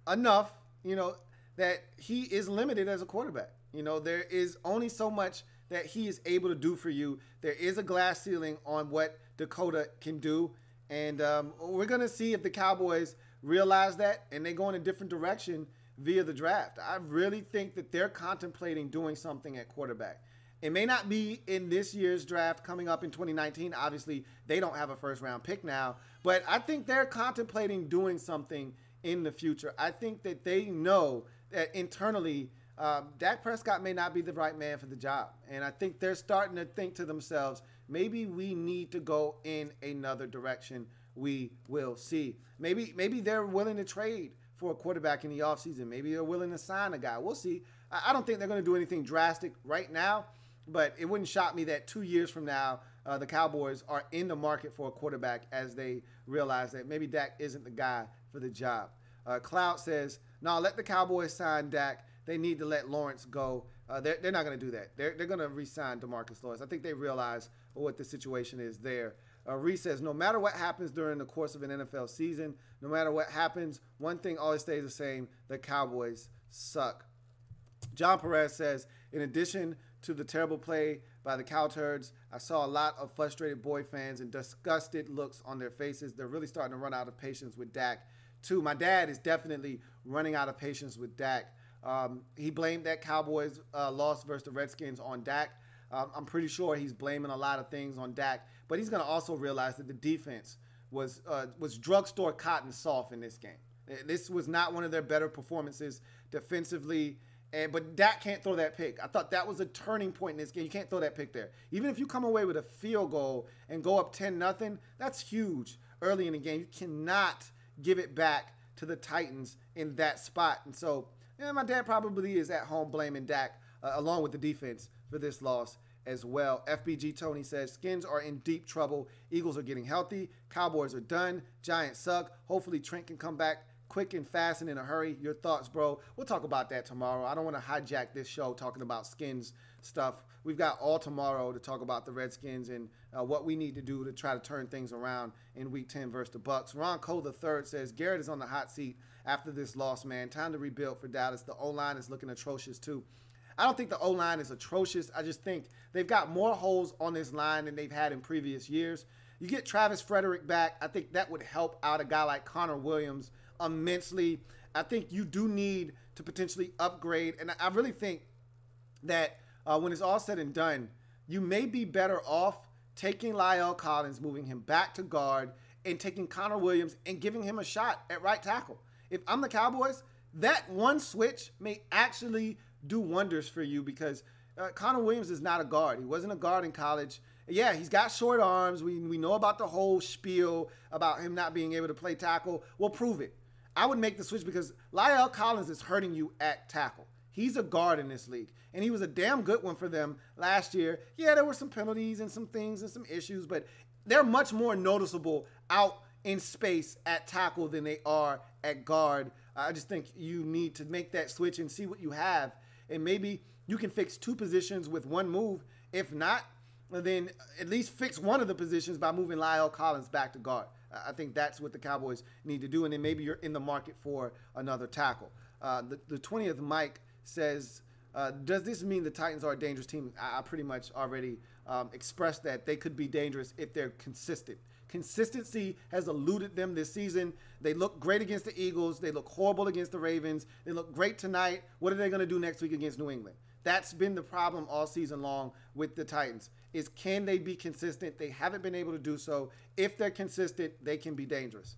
enough, you know, that he is limited as a quarterback. You know, there is only so much that he is able to do for you. There is a glass ceiling on what Dakota can do, and we're going to see if the Cowboys realize that and they go in a different direction via the draft. I really think that they're contemplating doing something at quarterback. It may not be in this year's draft coming up in 2019. Obviously, they don't have a first-round pick now. But I think they're contemplating doing something in the future. I think that they know that internally, Dak Prescott may not be the right man for the job. And I think they're starting to think to themselves, maybe we need to go in another direction. We will see. Maybe they're willing to trade for a quarterback in the offseason. Maybe they're willing to sign a guy. We'll see. I don't think they're going to do anything drastic right now. But it wouldn't shock me that 2 years from now, the Cowboys are in the market for a quarterback as they realize that maybe Dak isn't the guy for the job. Cloud says, no, let the Cowboys sign Dak. They need to let Lawrence go. They're not going to do that. They're going to re-sign DeMarcus Lawrence. I think they realize what the situation is there. Reese says, no matter what happens during the course of an NFL season, no matter what happens, one thing always stays the same: the Cowboys suck. John Perez says, in addition to the terrible play by the Cowturds. I saw a lot of frustrated boy fans and disgusted looks on their faces. They're really starting to run out of patience with Dak, too. My dad is definitely running out of patience with Dak. He blamed that Cowboys loss versus the Redskins on Dak. I'm pretty sure he's blaming a lot of things on Dak, but he's going to also realize that the defense was drugstore cotton soft in this game. This was not one of their better performances defensively. But Dak can't throw that pick. I thought that was a turning point in this game. You can't throw that pick there. Even if you come away with a field goal and go up 10-0, that's huge early in the game. You cannot give it back to the Titans in that spot. And so, my dad probably is at home blaming Dak along with the defense for this loss as well. FBG Tony says, Skins are in deep trouble. Eagles are getting healthy. Cowboys are done. Giants suck. Hopefully Trent can come back quick and fast and in a hurry. Your thoughts, bro? We'll talk about that tomorrow. I don't want to hijack this show talking about Skins stuff. We've got all tomorrow to talk about the Redskins and what we need to do to try to turn things around in Week 10 versus the Bucs. Ron Cole III says, Garrett is on the hot seat after this loss, man. Time to rebuild for Dallas. The O-line is looking atrocious, too. I don't think the O-line is atrocious. I just think they've got more holes on this line than they've had in previous years. You get Travis Frederick back. I think that would help out a guy like Connor Williams immensely. I think you do need to potentially upgrade. And I really think that when it's all said and done, you may be better off taking La'el Collins, moving him back to guard, and taking Connor Williams and giving him a shot at right tackle. If I'm the Cowboys, that one switch may actually do wonders for you because Connor Williams is not a guard. He wasn't a guard in college. Yeah, he's got short arms. We know about the whole spiel about him not being able to play tackle. We'll prove it. I would make the switch because La'el Collins is hurting you at tackle. He's a guard in this league, and he was a damn good one for them last year. Yeah, there were some penalties and some things and some issues, but they're much more noticeable out in space at tackle than they are at guard. I just think you need to make that switch and see what you have, and maybe you can fix two positions with one move. If not, then at least fix one of the positions by moving La'el Collins back to guard. I think that's what the Cowboys need to do, and then maybe you're in the market for another tackle. The 20th Mike says, does this mean the Titans are a dangerous team? I pretty much already expressed that they could be dangerous if they're consistent. Consistency has eluded them this season. They look great against the Eagles. They look horrible against the Ravens. They look great tonight. What are they going to do next week against New England? That's been the problem all season long with the Titans, is can they be consistent? They haven't been able to do so. If they're consistent, they can be dangerous.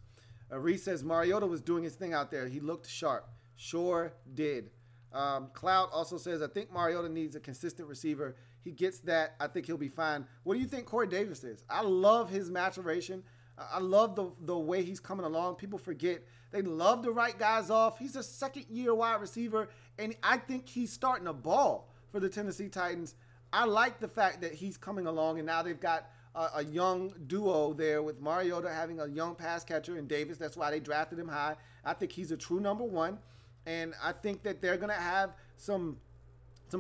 Reese says, Mariota was doing his thing out there. He looked sharp. Sure did. Cloud also says, I think Mariota needs a consistent receiver. He gets that. I think he'll be fine. What do you think Corey Davis is? I love his maturation. I love the way he's coming along. People forget they love to write guys off. He's a second-year wide receiver, and I think he's starting to ball for the Tennessee Titans. I like the fact that he's coming along, and now they've got a young duo there with Mariota having a young pass catcher and Davis. That's why they drafted him high. I think he's a true number one, and I think that they're going to have some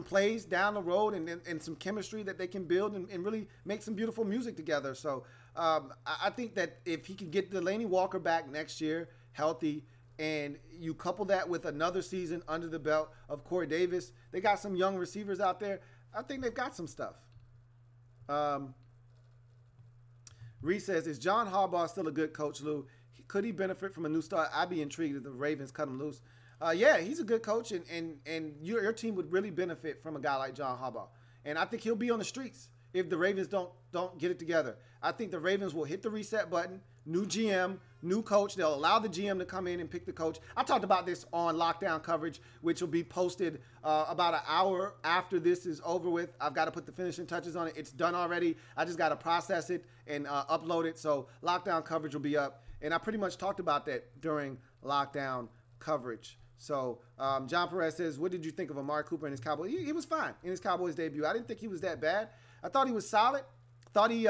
plays down the road and some chemistry that they can build and really make some beautiful music together. So I think that if he can get Delaney Walker back next year healthy, and you couple that with another season under the belt of Corey Davis, they got some young receivers out there. I think they've got some stuff. Reese says, is John Harbaugh still a good coach, Lou? Could he benefit from a new start? I'd be intrigued if the Ravens cut him loose. Yeah, he's a good coach, and your team would really benefit from a guy like John Harbaugh. And I think he'll be on the streets if the Ravens don't get it together. I think the Ravens will hit the reset button, new GM, new coach. They'll allow the GM to come in and pick the coach. I talked about this on Lockdown Coverage, which will be posted about an hour after this is over with. I've got to put the finishing touches on it. It's done already. I just got to process it and upload it. So Lockdown Coverage will be up. And I pretty much talked about that during Lockdown Coverage. So John Perez says, what did you think of Amari Cooper and his Cowboys? He was fine in his Cowboys debut. I didn't think he was that bad. I thought he was solid. Thought he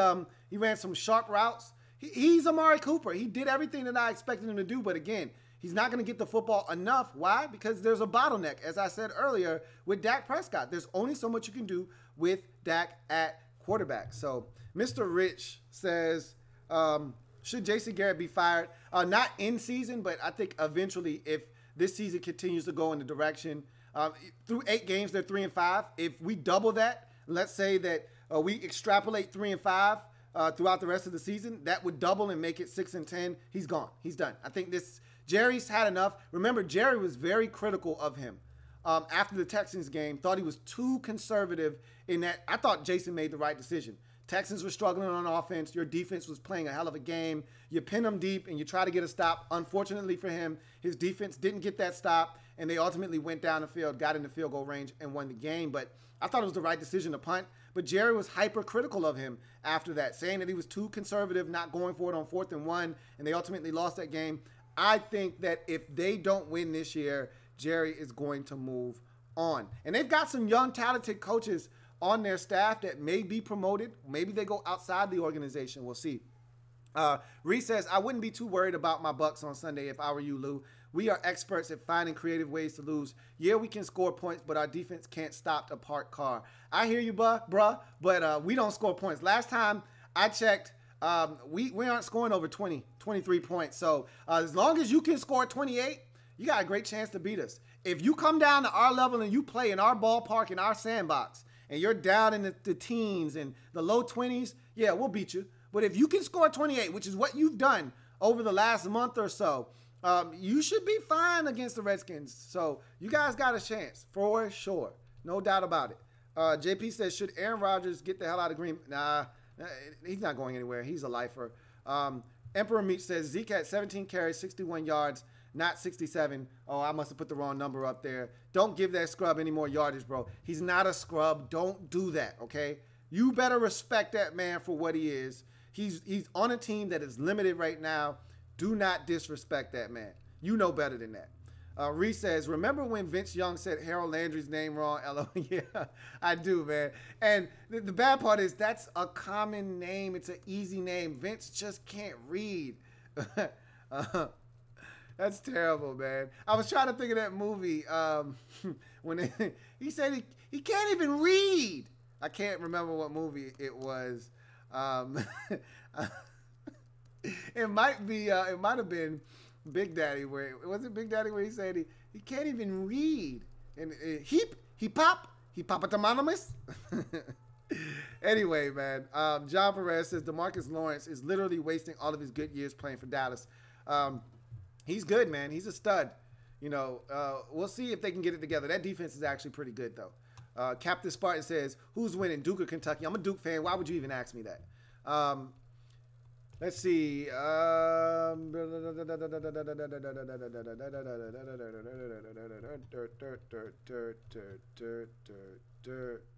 ran some sharp routes. He's Amari Cooper. He did everything that I expected him to do. But again, he's not going to get the football enough. Why? Because there's a bottleneck, as I said earlier, with Dak Prescott. There's only so much you can do with Dak at quarterback. So Mr. Rich says, should Jason Garrett be fired? Not in season, but I think eventually if this season continues to go in the direction Through 8 games, they're 3-5. If we double that, let's say that we extrapolate 3-5 throughout the rest of the season, that would double and make it 6-10. He's gone. He's done. I think Jerry's had enough. Remember, Jerry was very critical of him after the Texans game. Thought he was too conservative in that. I thought Jason made the right decision. Texans were struggling on offense. Your defense was playing a hell of a game. You pin them deep and you try to get a stop. Unfortunately for him, his defense didn't get that stop, and they ultimately went down the field, got in the field goal range, and won the game. But I thought it was the right decision to punt. But Jerry was hypercritical of him after that, saying that he was too conservative, not going for it on 4th and 1, and they ultimately lost that game. I think that if they don't win this year, Jerry is going to move on. And they've got some young, talented coaches on their staff that may be promoted. Maybe they go outside the organization. We'll see. Reese says, I wouldn't be too worried about my Bucks on Sunday if I were you, Lou. We are experts at finding creative ways to lose. Yeah, we can score points, but our defense can't stop a parked car. I hear you, bruh, but we don't score points. Last time I checked, we aren't scoring over 20, 23 points. So as long as you can score 28, you got a great chance to beat us. If you come down to our level and you play in our ballpark, in our sandbox, and you're down in the teens and the low 20s, yeah, we'll beat you. But if you can score 28, which is what you've done over the last month or so, you should be fine against the Redskins. So you guys got a chance for sure. No doubt about it. JP says, should Aaron Rodgers get the hell out of Green? Nah, he's not going anywhere. He's a lifer. Emperor Meat says, Zeke had 17 carries, 61 yards, not 67. Oh, I must have put the wrong number up there. Don't give that scrub any more yardage, bro. He's not a scrub. Don't do that, okay? You better respect that man for what he is. He's on a team that is limited right now. Do not disrespect that man. You know better than that. Reese says, remember when Vince Young said Harold Landry's name wrong? Yeah, I do, man. And the bad part is that's a common name. It's an easy name. Vince just can't read. That's terrible, man. I was trying to think of that movie when he said he can't even read. I can't remember what movie it was. It might have been Big Daddy, where was it Big Daddy where he said he can't even read, and he popotamonymous. Anyway, man, John Perez says DeMarcus Lawrence is literally wasting all of his good years playing for Dallas. He's good, man. He's a stud. You know, we'll see if they can get it together. That defense is actually pretty good, though. Captain Spartan says, who's winning, Duke or Kentucky? I'm a Duke fan. Why would you even ask me that? Let's see.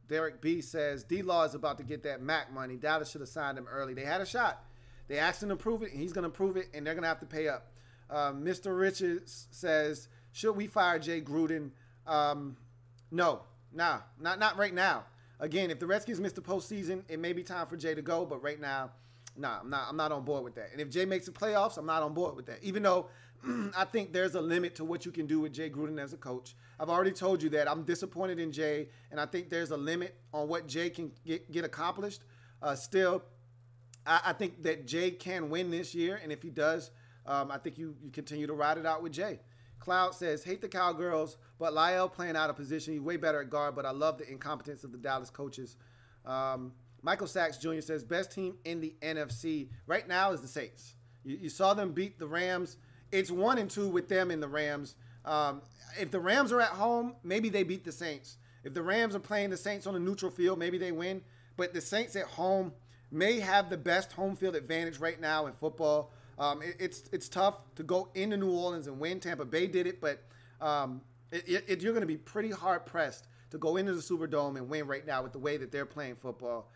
Derek B says, D-Law is about to get that MAC money. Dallas should have signed him early. They had a shot. They asked him to prove it, and he's going to prove it, and they're going to have to pay up. Mr. Richards says, should we fire Jay Gruden? No. Nah, not right now. Again, if the Redskins miss the postseason, it may be time for Jay to go, but right now, nah, I'm not on board with that. And if Jay makes the playoffs, I'm not on board with that. Even though I think there's a limit to what you can do with Jay Gruden as a coach. I've already told you that I'm disappointed in Jay, and I think there's a limit on what Jay can get accomplished. Still, I think that Jay can win this year, and if he does, I think you continue to ride it out with Jay. Cloud says, hate the Cowgirls, but Lyle playing out of position. He's way better at guard, but I love the incompetence of the Dallas coaches. Michael Sachs Jr. says, best team in the NFC right now is the Saints. You saw them beat the Rams. It's 1-2 with them and the Rams. If the Rams are at home, maybe they beat the Saints. If the Rams are playing the Saints on a neutral field, maybe they win. But the Saints at home may have the best home field advantage right now in football. It's tough to go into New Orleans and win. Tampa Bay did it, but you're going to be pretty hard-pressed to go into the Superdome and win right now with the way that they're playing football.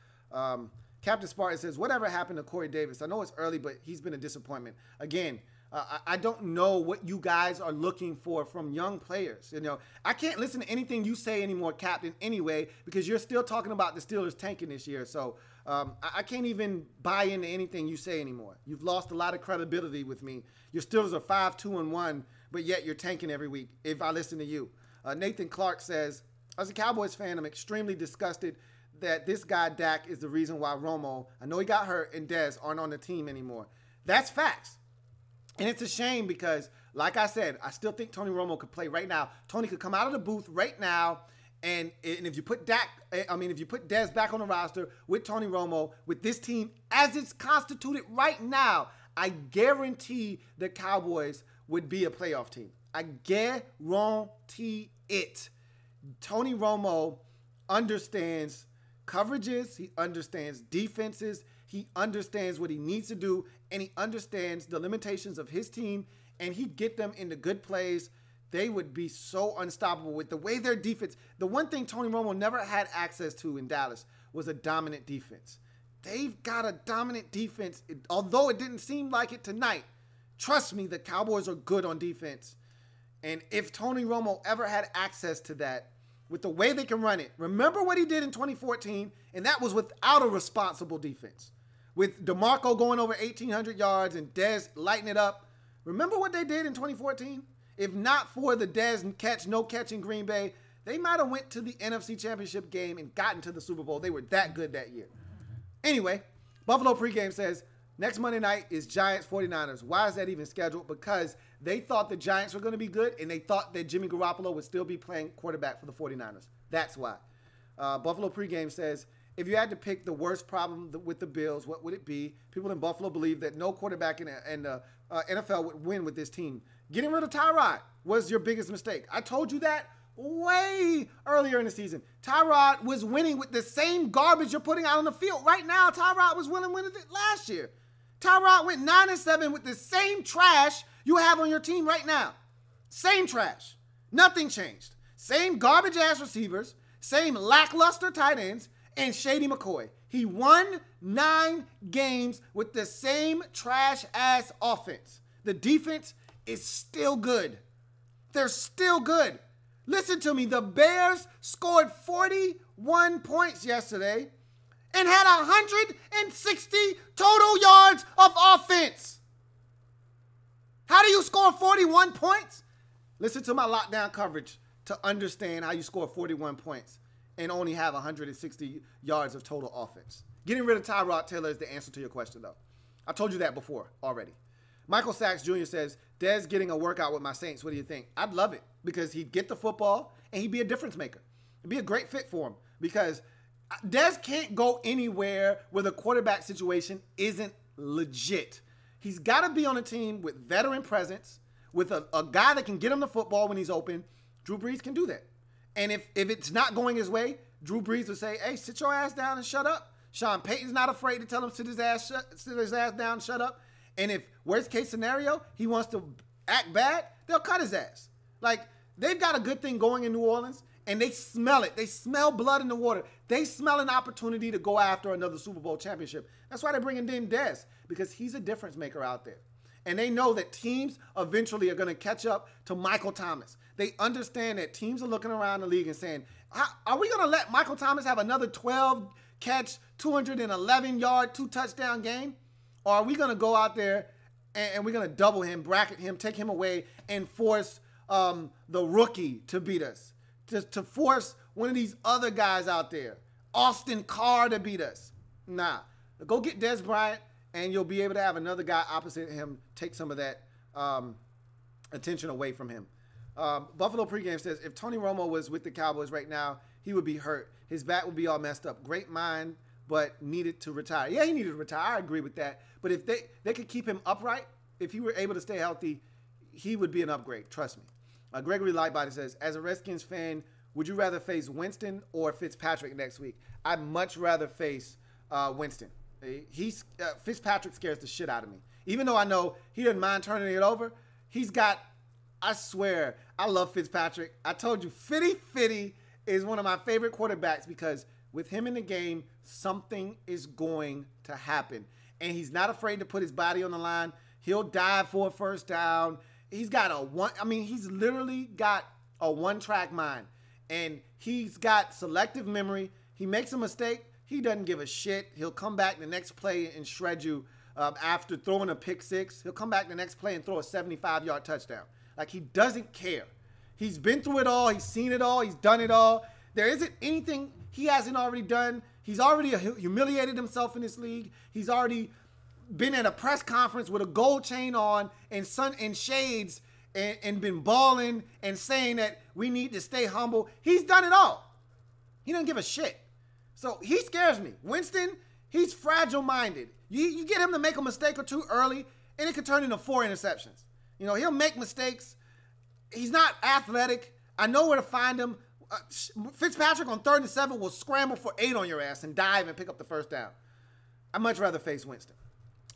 Captain Spartan says, whatever happened to Corey Davis? I know it's early, but he's been a disappointment. Again, I don't know what you guys are looking for from young players. You know, I can't listen to anything you say anymore, Captain, anyway, because you're still talking about the Steelers tanking this year. So I can't even buy into anything you say anymore. You've lost a lot of credibility with me. Your Steelers are 5-2-1, but yet you're tanking every week if I listen to you. Nathan Clark says, as a Cowboys fan, I'm extremely disgusted that this guy Dak is the reason why Romo, I know he got hurt, and Dez aren't on the team anymore. That's facts. And it's a shame because like I said, I still think Tony Romo could play right now. Tony could come out of the booth right now, and if you put if you put Dez back on the roster with Tony Romo, with this team as it's constituted right now, I guarantee the Cowboys would be a playoff team. I guarantee it. Tony Romo understands coverages, he understands defenses, he understands what he needs to do, and he understands the limitations of his team, and he'd get them into good plays. They would be so unstoppable with the way their defense. The one thing Tony Romo never had access to in Dallas was a dominant defense. They've got a dominant defense, although it didn't seem like it tonight. Trust me, the Cowboys are good on defense. And if Tony Romo ever had access to that, with the way they can run it, remember what he did in 2014, and that was without a responsible defense. With DeMarco going over 1,800 yards and Dez lighting it up. Remember what they did in 2014? If not for the Dez no catch in Green Bay, they might have went to the NFC Championship game and gotten to the Super Bowl. They were that good that year. Anyway, Buffalo pregame says, next Monday night is Giants 49ers. Why is that even scheduled? Because they thought the Giants were going to be good, and they thought that Jimmy Garoppolo would still be playing quarterback for the 49ers. That's why. Buffalo pregame says, if you had to pick the worst problem with the Bills, what would it be? People in Buffalo believe that no quarterback in the NFL would win with this team. Getting rid of Tyrod was your biggest mistake. I told you that way earlier in the season. Tyrod was winning with the same garbage you're putting out on the field. Right now, Tyrod was winning with it last year. Tyrod went 9-7 with the same trash you have on your team right now. Same trash. Nothing changed. Same garbage-ass receivers, same lackluster tight ends, and Shady McCoy. He won 9 games with the same trash-ass offense. The defense is still good. They're still good. Listen to me. The Bears scored 41 points yesterday and had 160 total yards of offense. How do you score 41 points? Listen to my lockdown coverage to understand how you score 41 points and only have 160 yards of total offense. Getting rid of Tyrod Taylor is the answer to your question, though. I told you that before already. Michael Sachs Jr. says, Dez getting a workout with my Saints. What do you think? I'd love it because he'd get the football and he'd be a difference maker. It'd be a great fit for him because Dez can't go anywhere where the quarterback situation isn't legit. He's got to be on a team with veteran presence, with a guy that can get him the football when he's open. Drew Brees can do that. And if it's not going his way, Drew Brees will say, hey, sit your ass down and shut up. Sean Payton's not afraid to tell him sit his ass down and shut up. And if, worst case scenario, he wants to act bad, they'll cut his ass. Like, they've got a good thing going in New Orleans, and they smell it. They smell blood in the water. They smell an opportunity to go after another Super Bowl championship. That's why they're bringing in Dez, because he's a difference maker out there. And they know that teams eventually are going to catch up to Michael Thomas. They understand that teams are looking around the league and saying, are we going to let Michael Thomas have another 12-catch, 211-yard, 2-touchdown game? Or are we going to go out there and we're going to double him, bracket him, take him away, and force the rookie to beat us? To force one of these other guys out there, Austin Carr, to beat us? Nah. Go get Dez Bryant, and you'll be able to have another guy opposite him take some of that attention away from him. Buffalo pregame says, if Tony Romo was with the Cowboys right now, he would be hurt. His back would be all messed up. Great mind, but needed to retire. Yeah, he needed to retire. I agree with that. But if they could keep him upright, if he were able to stay healthy, he would be an upgrade. Trust me. Gregory Lightbody says, as a Redskins fan, would you rather face Winston or Fitzpatrick next week? I'd much rather face Winston. Fitzpatrick scares the shit out of me. Even though I know he doesn't mind turning it over, he's got, I swear, I love Fitzpatrick. I told you, Fitty is one of my favorite quarterbacks because with him in the game, something is going to happen. And he's not afraid to put his body on the line. He'll dive for a first down. He's literally got a one-track mind. And he's got selective memory. He makes a mistake. He doesn't give a shit. He'll come back the next play and shred you after throwing a pick six. He'll come back the next play and throw a 75-yard touchdown. Like, he doesn't care. He's been through it all. He's seen it all. He's done it all. There isn't anything he hasn't already done. He's already humiliated himself in this league. He's already been at a press conference with a gold chain on and shades and been balling and saying that we need to stay humble. He's done it all. He doesn't give a shit. So he scares me. Winston, he's fragile-minded. You get him to make a mistake or two early, and it could turn into 4 interceptions. You know, he'll make mistakes. He's not athletic. I know where to find him. Fitzpatrick on 3rd and 7 will scramble for 8 on your ass and dive and pick up the first down. I'd much rather face Winston.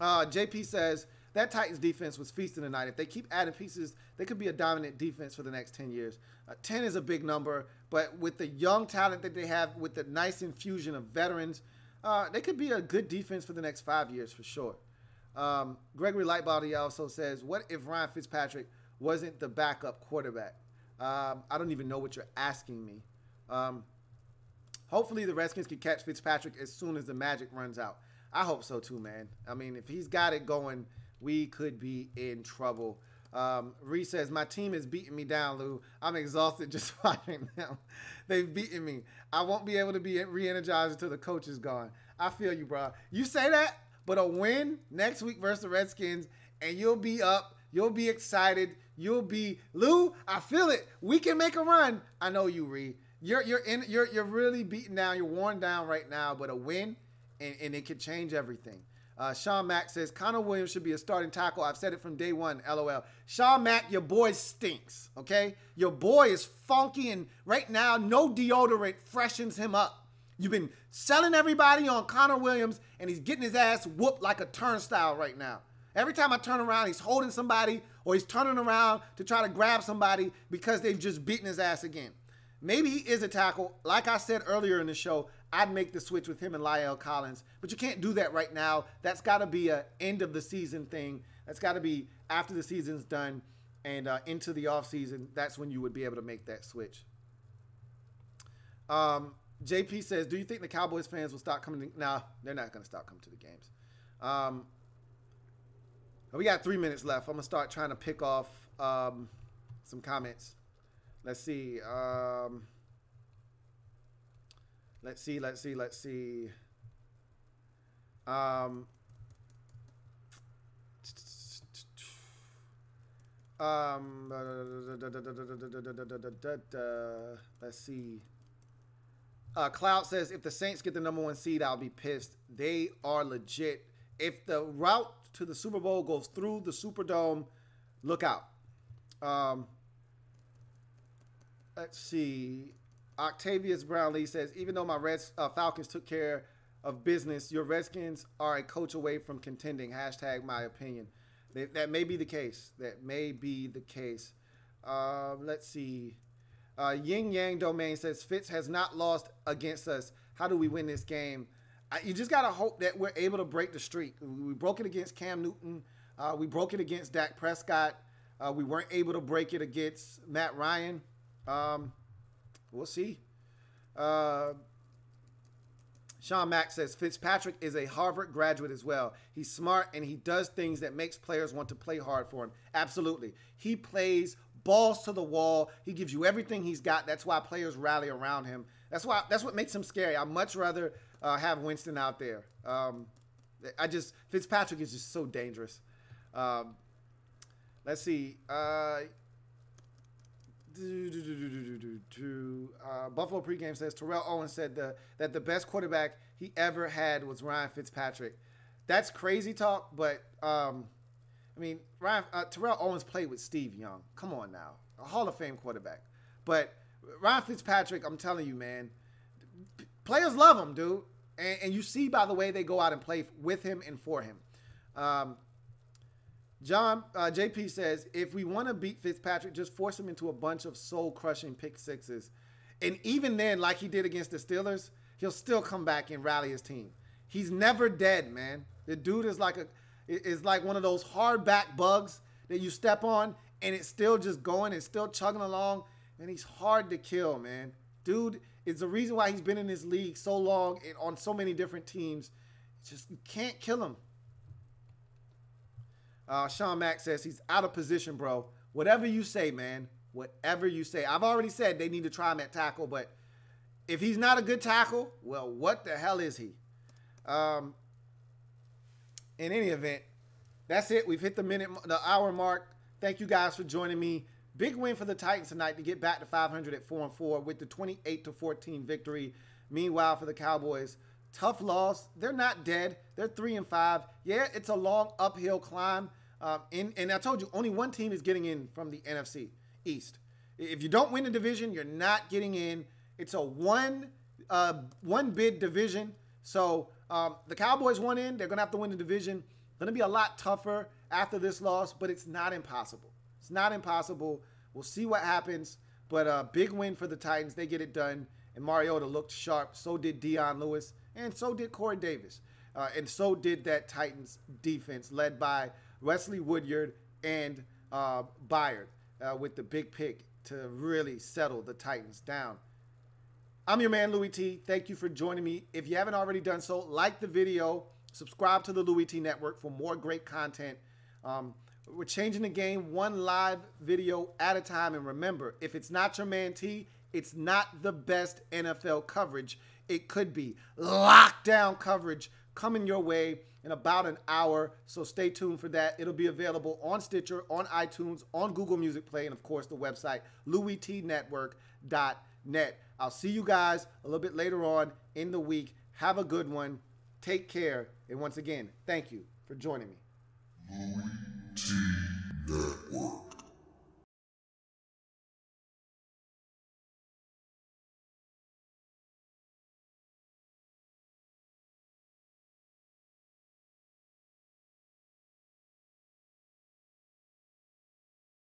JP says, that Titans defense was feasting tonight. If they keep adding pieces, they could be a dominant defense for the next 10 years. 10 is a big number, but with the young talent that they have, with the nice infusion of veterans, they could be a good defense for the next 5 years for sure. Gregory Lightbody also says, what if Ryan Fitzpatrick wasn't the backup quarterback? I don't even know what you're asking me. Hopefully the Redskins can catch Fitzpatrick as soon as the magic runs out. I hope so too, man. I mean, if he's got it going, we could be in trouble. Reese says, my team is beating me down, Lou. I'm exhausted just watching them. They've beaten me. I won't be able to be re-energized until the coach is gone. I feel you, bro. You say that, but a win next week versus the Redskins, and you'll be up. You'll be excited. You'll be, Lou, I feel it. We can make a run. I know you, Ree. You're really beaten down. You're worn down right now, but a win, and it could change everything. Sean Mack says, Connor Williams should be a starting tackle. I've said it from day one, LOL. Sean Mack, your boy stinks, okay? Your boy is funky, and right now, no deodorant freshens him up. You've been selling everybody on Connor Williams, and he's getting his ass whooped like a turnstile right now. Every time I turn around, he's holding somebody, or he's turning around to try to grab somebody because they've just beaten his ass again. Maybe he is a tackle. Like I said earlier in the show, I'd make the switch with him and La'el Collins. But you can't do that right now. That's got to be an end-of-the-season thing. That's got to be after the season's done and into the offseason. That's when you would be able to make that switch. JP says, do you think the Cowboys fans will start coming to... No, they're not going to start coming to the games. We got 3 minutes left. I'm going to start trying to pick off some comments. Let's see. Let's see. Let's see. Cloud says, if the Saints get the #1 seed, I'll be pissed. They are legit. If the route to the Super Bowl goes through the Superdome, look out. Let's see. Octavius Brownlee says, even though my Falcons took care of business, your Redskins are a coach away from contending. Hashtag my opinion. That may be the case. That may be the case. Let's see. Yin Yang Domain says, Fitz has not lost against us. How do we win this game? You just got to hope that we're able to break the streak. We broke it against Cam Newton. We broke it against Dak Prescott. We weren't able to break it against Matt Ryan. We'll see. Sean Mack says, Fitzpatrick is a Harvard graduate as well. He's smart, and he does things that makes players want to play hard for him. Absolutely. He plays balls to the wall. He gives you everything he's got. That's why players rally around him. That's what makes him scary. I'd much rather have Winston out there. Fitzpatrick is just so dangerous. Let's see. Buffalo pregame says Terrell Owens said that the best quarterback he ever had was Ryan Fitzpatrick. That's crazy talk, but Terrell Owens played with Steve Young. Come on now, a Hall of Fame quarterback. But Ryan Fitzpatrick, I'm telling you, man, players love him, dude, and you see by the way they go out and play with him and for him. JP says, if we want to beat Fitzpatrick, just force him into a bunch of soul-crushing pick sixes. And even then, like he did against the Steelers, he'll still come back and rally his team. He's never dead, man. The dude is like one of those hard-back bugs that you step on, and it's still just going. It's still chugging along, and he's hard to kill, man. Dude is the reason why he's been in this league so long and on so many different teams. It's just, you can't kill him. Sean Mack says he's out of position, bro. Whatever you say, man. Whatever you say. I've already said they need to try him at tackle, but if he's not a good tackle, well, what the hell is he? In any event, that's it. We've hit the hour mark. Thank you guys for joining me. Big win for the Titans tonight to get back to 500 at 4-4 with the 28-14 victory. Meanwhile, for the Cowboys, tough loss. They're not dead. They're 3-5. Yeah, it's a long uphill climb. And I told you, only one team is getting in from the NFC East. If you don't win the division, you're not getting in. It's a one bid division. So the Cowboys won in. They're going to have to win the division. Going to be a lot tougher after this loss, but it's not impossible. It's not impossible. We'll see what happens. But a big win for the Titans. They get it done. And Mariota looked sharp. So did Dion Lewis. And so did Corey Davis. And so did that Titans defense led by Wesley Woodyard and Byard with the big pick to really settle the Titans down. I'm your man, Louie T. Thank you for joining me. If you haven't already done so, like the video, subscribe to the Louie T Network for more great content. We're changing the game one live video at a time. And remember, if it's not your man T, it's not the best NFL coverage. It could be lockdown coverage coming your way in about an hour. So stay tuned for that. It'll be available on Stitcher, on iTunes, on Google Music Play, and of course the website, louietnetwork.net. I'll see you guys a little bit later on in the week. Have a good one. Take care. And once again, thank you for joining me.